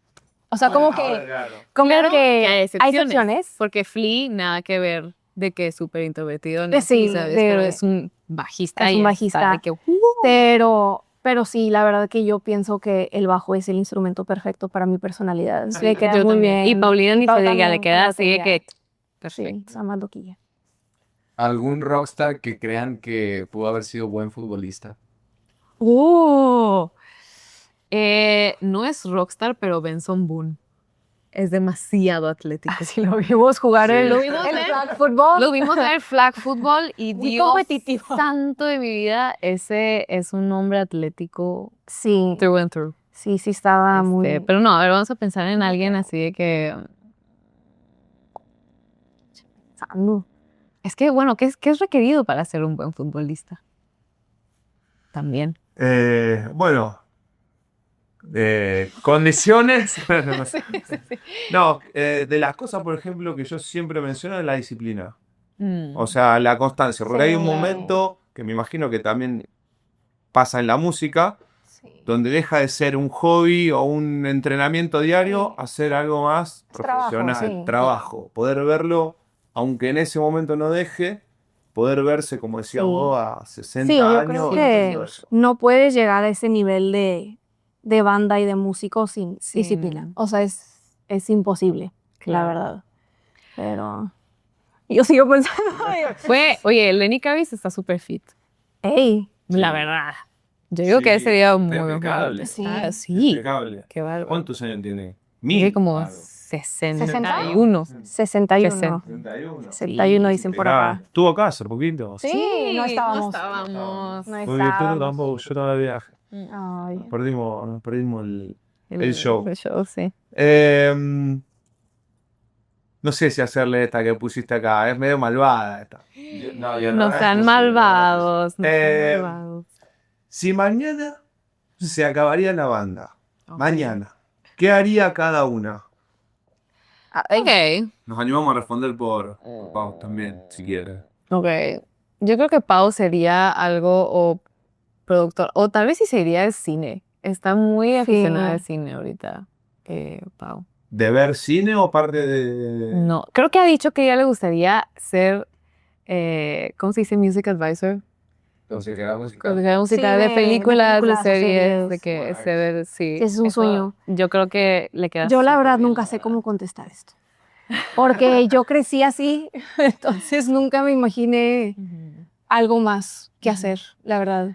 O sea, como que, Claro que hay hay excepciones. excepciones. Porque Flea, nada que ver de que es súper introvertido. ni Sí, así, ¿sabes? de- Pero es un bajista. es y un está bajista. de que, Pero sí, la verdad que yo pienso que el bajo es el instrumento perfecto para mi personalidad. Le queda yo muy también. bien. Y Paulina ni Pau se diga, también, le queda con así de batería. que... Sí, Perfecto. o sea, más loquilla. ¿Algún rockstar que crean que pudo haber sido buen futbolista? No es rockstar, pero Benson Boone. Es demasiado atlético. Si lo vimos jugar Sí. el Lo vimos el ver. flag football. Lo vimos en el flag football y Muy Dios competitivo. santo de mi vida, ese es un hombre atlético Sí, through and through. sí estaba muy... Pero no, a ver, vamos a pensar en alguien así de que... Pensando. Es que, bueno, ¿qué es requerido para ser un buen futbolista? También. Bueno, condiciones. No, de las cosas, por ejemplo, que yo siempre menciono es la disciplina. O sea, la constancia. Porque hay un momento que me imagino que también pasa en la música, donde deja de ser un hobby o un entrenamiento diario a ser algo más profesional, trabajo. Poder verlo, aunque en ese momento no deje, poder verse, como decía vos, a 60 Sí, yo años. creo que no puedes llegar a ese nivel de banda y de músico sin disciplina. O sea, es imposible, la verdad. Pero yo sigo pensando, Oye, Lenny Kravitz está súper fit. hey, La verdad. Yo digo que ese sería muy impecable. sí. Sí. Impecable. Qué bárbaro. ¿Cuántos años tiene? Tiene como Claro. 61. 61. 61 dicen por acá. ¿Estuvo acá hace poquito? Sí, no estábamos. No Porque tú tampoco, yo estaba de viaje. Ay. Nos perdimos el show. El show, sí. No sé si hacerle esta que pusiste acá, es medio malvada esta. No sean malvados. No sean malvados. Si mañana se acabaría la banda, mañana, ¿qué haría cada una? Ok. Nos animamos a responder por Pau también, si quiere. Ok. Yo creo que Pau sería algo o productor, o tal vez sí sería de cine. Está muy aficionada al cine ahorita, Pau. ¿De ver cine o parte de...? No, creo que ha dicho que a ella le gustaría ser, ¿cómo se dice? Music advisor. Consejera musical. Consejera musical Sí, de películas, de o series, de series. que se ve, sí. Sí, es un Eso, sueño. Yo creo que le queda. Yo la verdad súper bien, nunca la sé verdad. cómo contestar esto. Porque yo crecí así, entonces nunca me imaginé algo más que hacer, la verdad,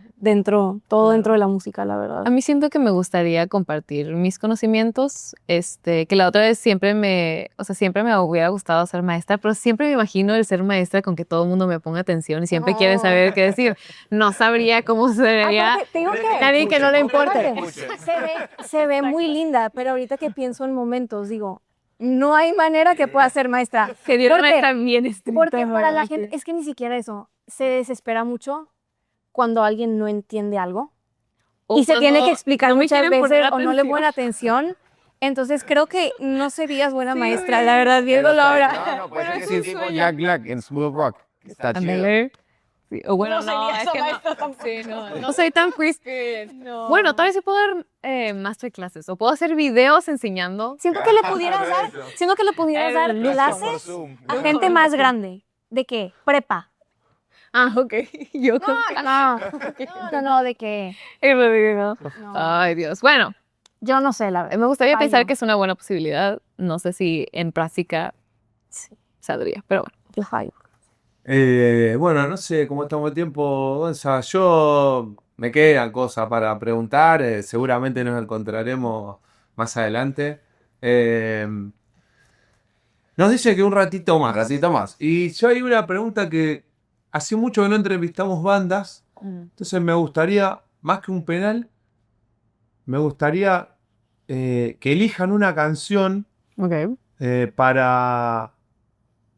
todo dentro de la música, la verdad. A mí siento que me gustaría compartir mis conocimientos, que la otra vez siempre me hubiera gustado ser maestra, pero siempre me imagino el ser maestra con que todo el mundo me ponga atención y siempre quieren saber qué decir. No sabría cómo sería Aparte, te digo que nadie que no le importe. se ve muy linda, pero ahorita que pienso en momentos, digo, no hay manera que pueda ser maestra. Que Dios ¿Por no qué? está bien estricta. Porque para la gente, es que ni siquiera eso, se desespera mucho cuando alguien no entiende algo O y se tiene cuando que explicar no me muchas quieren poner veces o no le ponen atención. Entonces creo que no serías buena maestra, la verdad, viéndolo ahora. No, puede ser que sí, tipo Jack Black en Smooth Rock. Está chido. Ándale. Sí, o bueno, no, es que no soy tan free spirit. Bueno, tal vez sí puedo dar masterclasses o puedo hacer videos enseñando. Siento que le pudieras dar clases a gente más grande. ¿De qué? Prepa. Ah, ok. Yo No, ¿de qué? no. Ay, Dios. Bueno, Yo no sé, la verdad. me gustaría pensar Fallo. que es una buena posibilidad. No sé si en práctica saldría, pero bueno. Yo fallo. Bueno, no sé cómo estamos de tiempo, Gonza. Yo me quedan cosas para preguntar. Seguramente nos encontraremos más adelante. Nos dice que un ratito más. Ratito más. Y yo hay una pregunta que hace mucho que no entrevistamos bandas. Entonces me gustaría, más que un penal, me gustaría que elijan una canción Ok. para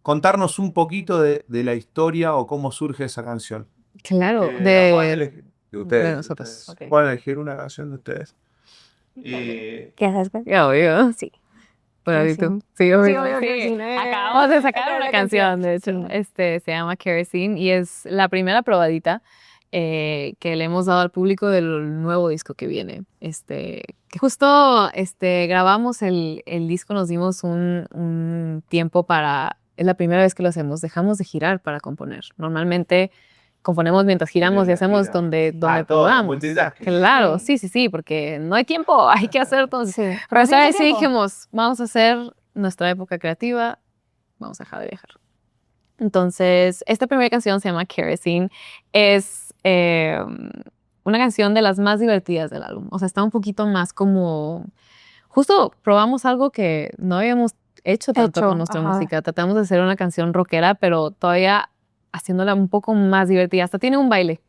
contarnos un poquito de la historia o cómo surge esa canción. Claro, Pueden de elegir de ustedes. de nosotros. Ustedes. Ok. Pueden elegir una canción de ustedes. ¿Qué haces? Ya, obvio. Sí. Pero Sí, ¿y tú? sí. Sí, obvio. obvio que Sí. sí, ¿no? Acabamos de sacar Acabamos una la canción, de hecho. Sí. Se llama Kerosene y es la primera probadita que le hemos dado al público del nuevo disco que viene. Que justo grabamos el disco, nos dimos un tiempo para... Es la primera vez que lo hacemos. Dejamos de girar para componer. Normalmente componemos mientras giramos y hacemos donde podamos. multitask. Claro, sí, porque no hay tiempo, hay que hacer todo. Sí. Pero esta vez sí sí tiempo. dijimos, vamos a hacer nuestra época creativa, vamos a dejar de viajar. Entonces, esta primera canción se llama Kerosene. Es una canción de las más divertidas del álbum. O sea, está un poquito más como... Justo probamos algo que no habíamos hecho tanto con nuestra música. Tratamos de hacer una canción rockera, pero todavía haciéndola un poco más divertida. Hasta tiene un baile.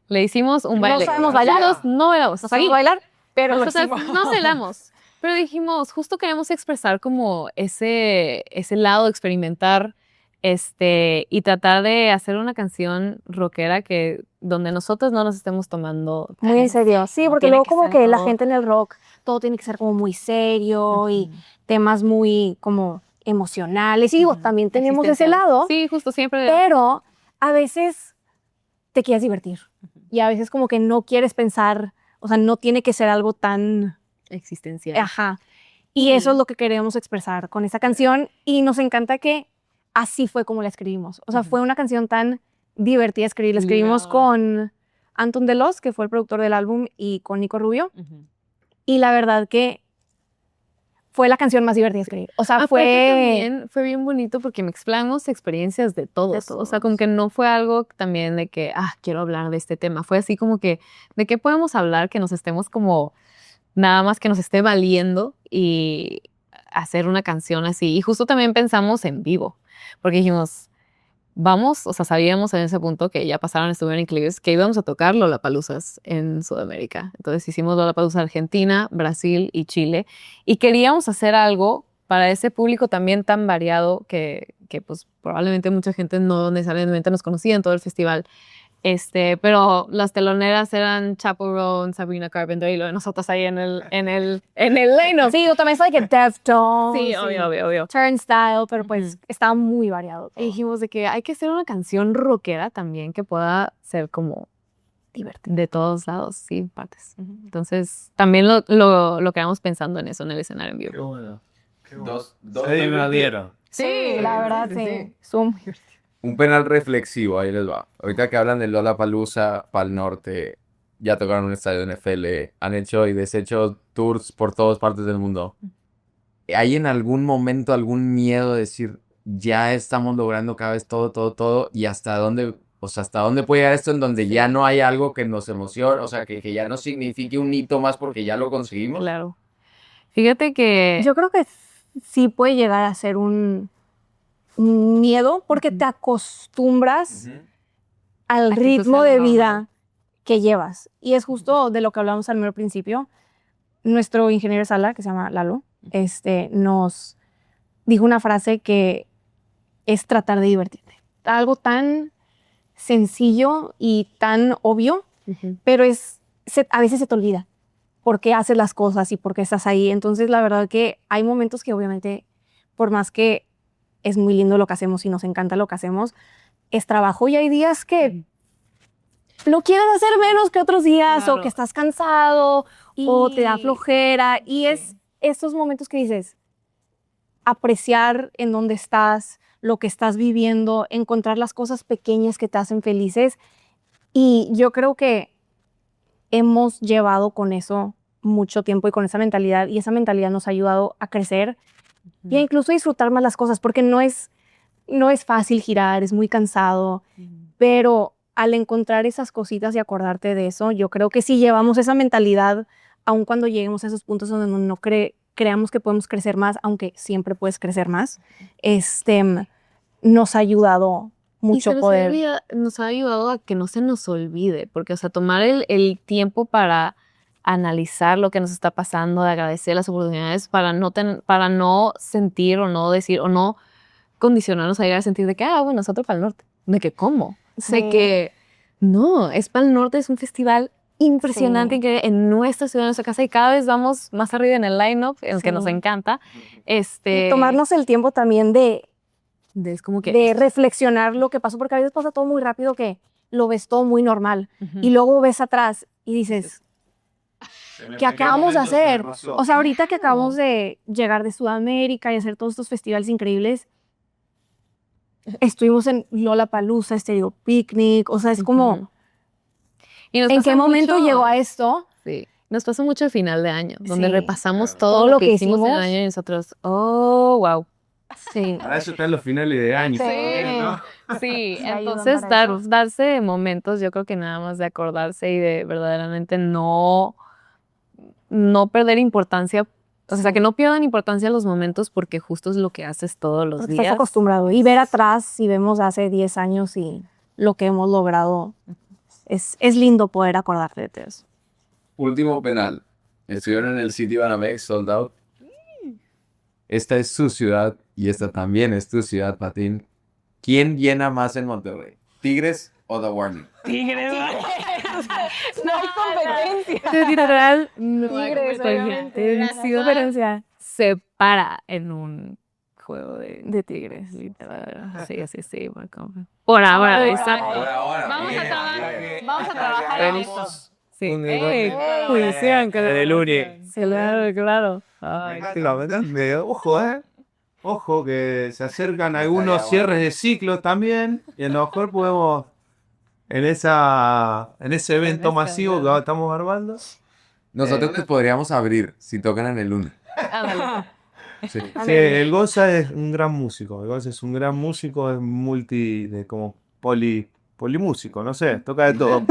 Le hicimos un baile. sabemos bailar. Nosotros no bailamos. No sabemos bailar, pero lo Nosotros hicimos. no bailamos. Pero dijimos, justo queremos expresar como ese lado, experimentar Y tratar de hacer una canción rockera donde nosotros no nos estemos tomando Muy en serio, sí, porque Tiene luego que como ser que la todo. gente en el rock, todo tiene que ser como muy serio y temas muy como emocionales. Y digo, también tenemos ese existenciales. lado, Sí, justo siempre. pero a veces te quieres divertir. Y a veces como que no quieres pensar, o sea, no tiene que ser algo tan... Existencial. Ajá. Y eso es lo que queremos expresar con esta canción y nos encanta que así fue como la escribimos. O sea, fue una canción tan divertida de escribir. La escribimos con Anton Delos, que fue el productor del álbum, y con Nico Rubio. Y la verdad que fue la canción más divertida de escribir. O sea, También fue bien bonito porque mezclamos experiencias de todos. O sea, como que no fue algo también de que, quiero hablar de este tema. Fue así como que, ¿de qué podemos hablar que nos estemos como, nada más que nos esté valiendo y hacer una canción así? Y justo también pensamos en vivo, porque dijimos, vamos, o sea, sabíamos en ese punto que ya estuvieron increíbles, que íbamos a tocar Lollapaloozas en Sudamérica. Entonces hicimos Lollapalooza Argentina, Brasil y Chile. Y queríamos hacer algo para ese público también tan variado que pues probablemente mucha gente no necesariamente nos conocía en todo el festival. Pero las teloneras eran Chappell Roan, Sabrina Carpenter y lo de nosotros ahí en el line-up. Sí, yo también soy que Deftones. Sí, obvio. Turnstile, pero pues estaba muy variado. Y dijimos de que hay que hacer una canción rockera también que pueda ser como divertida de todos lados, sí, partes. Entonces, también lo quedamos pensando en eso, en el escenario en vivo. Qué bueno. Dos Se divertieron. Sí, la verdad, sí. Estuvo muy divertido. Un penal reflexivo, ahí les va. Ahorita que hablan de Lollapalooza, Pal Norte, ya tocaron un estadio de NFL, han hecho y deshecho tours por todas partes del mundo. ¿Hay en algún momento algún miedo de decir, ya estamos logrando cada vez todo, y hasta dónde, o sea, hasta dónde puede llegar esto en donde ya no hay algo que nos emocione, o sea, que ya no signifique un hito más porque ya lo conseguimos? Claro. Fíjate que... Yo creo que sí puede llegar a ser un miedo porque te acostumbras al ritmo de vida que llevas. Y es justo de lo que hablamos al mero principio. Nuestro ingeniero de sala, que se llama Lalo, nos dijo una frase que es tratar de divertirte. Algo tan sencillo y tan obvio, pero a veces se te olvida por qué haces las cosas y por qué estás ahí. Entonces, la verdad que hay momentos que obviamente, por más que es muy lindo lo que hacemos y nos encanta lo que hacemos, es trabajo y hay días que lo quieres hacer menos que otros días, o que estás cansado o te da flojera. Y es estos momentos que dices, apreciar en dónde estás, lo que estás viviendo, encontrar las cosas pequeñas que te hacen felices. Y yo creo que hemos llevado con eso mucho tiempo y con esa mentalidad, y esa mentalidad nos ha ayudado a crecer y a incluso disfrutar más las cosas, porque no es fácil girar, es muy cansado, pero al encontrar esas cositas y acordarte de eso, yo creo que si llevamos esa mentalidad, aun cuando lleguemos a esos puntos donde no creamos que podemos crecer más, aunque siempre puedes crecer más, nos ha ayudado mucho poder. Nos ha ayudado a que no se nos olvide, porque, o sea, tomar el tiempo para analizar lo que nos está pasando, de agradecer las oportunidades, para no sentir o no decir o no condicionarnos a llegar a sentir de que, bueno, es otro Pal Norte. De que, ¿cómo? Sí. De que, no, Pal Norte es un festival impresionante, increíble, en nuestra ciudad, en nuestra casa, y cada vez vamos más arriba en el line-up, en el que nos encanta. Y tomarnos el tiempo también es como que de reflexionar lo que pasó, porque a veces pasa todo muy rápido, que lo ves todo muy normal, y luego ves atrás y dices, ¿qué acabamos de hacer? O sea, ahorita que acabamos de llegar de Sudamérica y hacer todos estos festivales increíbles, estuvimos en Lollapalooza, Stereo Picnic, o sea, es como, ¿en qué momento llegó a esto? Sí. Nos pasó mucho el final de año, donde Sí. repasamos todo lo que hicimos en el año y nosotros, wow. Sí. Para eso están los finales de año. Sí. Sí, ayudan entonces para eso. darse momentos, yo creo que nada más de acordarse y de verdaderamente no perder importancia, o sea, que no pierdan importancia los momentos, porque justo es lo que haces todos los Porque días. estás acostumbrado. Y ver atrás, si vemos hace 10 años y lo que hemos logrado, es lindo poder acordarte de eso. Último penal. Estuvieron en el City Banamex, sold out. Esta es su ciudad y esta también es tu ciudad, Patín. ¿Quién llena más en Monterrey? ¿Tigres o The Warning? Tigres. No hay competencia. Literal, Tigres, obviamente. Sí, diferencia. Se para en un juego de tigres, literal. Sí. Por ahora, exacto. Vamos a trabajar en eso. Sí. Juician, De Luni. Claro. Ojo, Ojo que se acercan algunos cierres de ciclo también. Y a lo mejor podemos, en ese evento masivo que estamos armando. Nosotros les podríamos abrir si tocan en el lunes. Sí. Sí, el Gonza es un gran músico. El Gonza es un gran músico, es como polimúsico, no sé, toca de todo.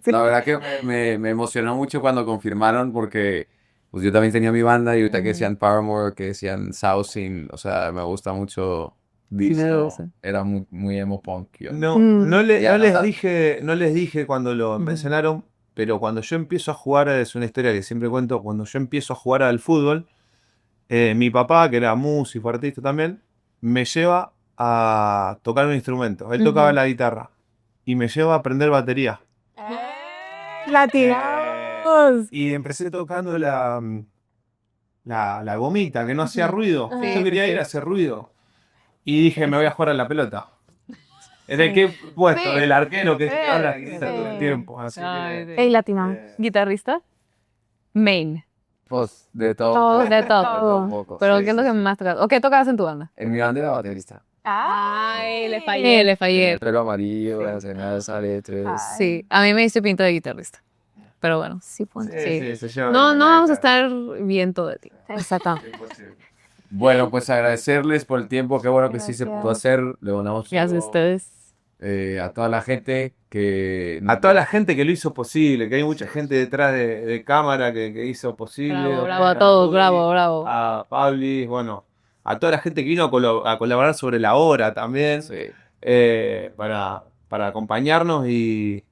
La verdad que me emocionó mucho cuando confirmaron porque pues yo también tenía mi banda y ahorita que decían Paramore, que decían Sousing, o sea, me gusta mucho disco. Era muy emo punk. No les dije cuando lo mencionaron, pero cuando yo empiezo a jugar, es una historia que siempre cuento, cuando yo empiezo a jugar al fútbol, mi papá, que era músico, artista también, me lleva a tocar un instrumento. Él tocaba la guitarra y me lleva a aprender batería. Y empecé tocando la gomita, que no hacía ruido. Yo quería ir a hacer ruido. Y dije, me voy a jugar a la pelota. ¿De qué puesto? Del arquero que habla todo el tiempo. Así que, El latino. ¿Guitarrista? Main. Pues de todo. De todo. un poco, Pero sí, ¿qué es lo sí, que sí. más tocas? ¿O qué tocabas en tu banda? En mi banda era baterista. Ay, le fallé. Pelo amarillo, sale tres. Sí, a mí me hice pinta de guitarrista. Pero bueno, sí. se lleva No bien vamos a la estar bien todo de ti. Exacto. guitarra. Bueno, pues agradecerles por el tiempo. Qué bueno que sí se pudo hacer. Le mandamos Gracias a ustedes. a toda la gente que... A toda la gente que lo hizo posible, que hay mucha gente detrás de cámara que hizo posible. Bravo a todos, bravo. A Pablis, bueno, a toda la gente que vino a colaborar sobre la hora también, Sí. para acompañarnos y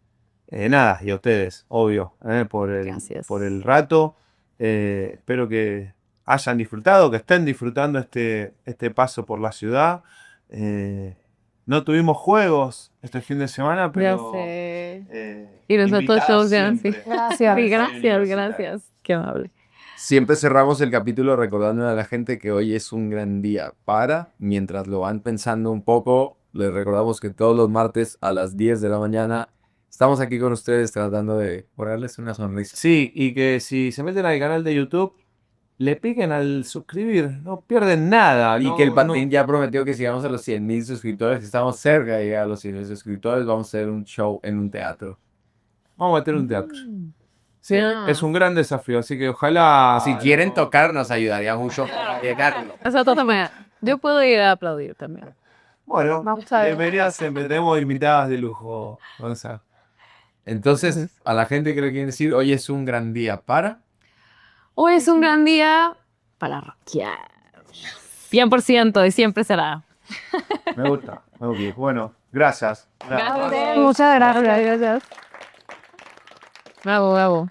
nada, y a ustedes, obvio, por Gracias. el rato. Espero que hayan disfrutado, que estén disfrutando este paso por la ciudad. No tuvimos juegos este fin de semana, Ya pero sé. Y los otros invitados shows eran así. siempre. Gracias. Sí, gracias. Qué amable. Siempre cerramos el capítulo recordando a la gente que hoy es un gran día para, mientras lo van pensando un poco, les recordamos que todos los martes a las 10 de la mañana estamos aquí con ustedes tratando de ponerles una sonrisa. Sí, y que si se meten al canal de YouTube, le piquen al suscribir, no pierden nada. Y no- que el no- Patín ya prometió que si llegamos a los 100,000 suscriptores, estamos cerca de llegar a los 100,000 suscriptores, vamos a hacer un show en un teatro. Vamos a meter un teatro. Sí, Ah. es un gran desafío, así que ojalá... Si quieren tocar, nos ayudaría mucho a llegarlo. Eso también. Yo puedo ir a aplaudir también. Bueno, Vamos a ver. bienvenidas, siempre tenemos invitadas de lujo, Gonza. Entonces, a la gente que le quieren decir, hoy es un gran día para... Hoy es un gran día para rockear. 100% y siempre será. Me gusta. Bueno, gracias. Gracias. Muchas gracias. Bravo.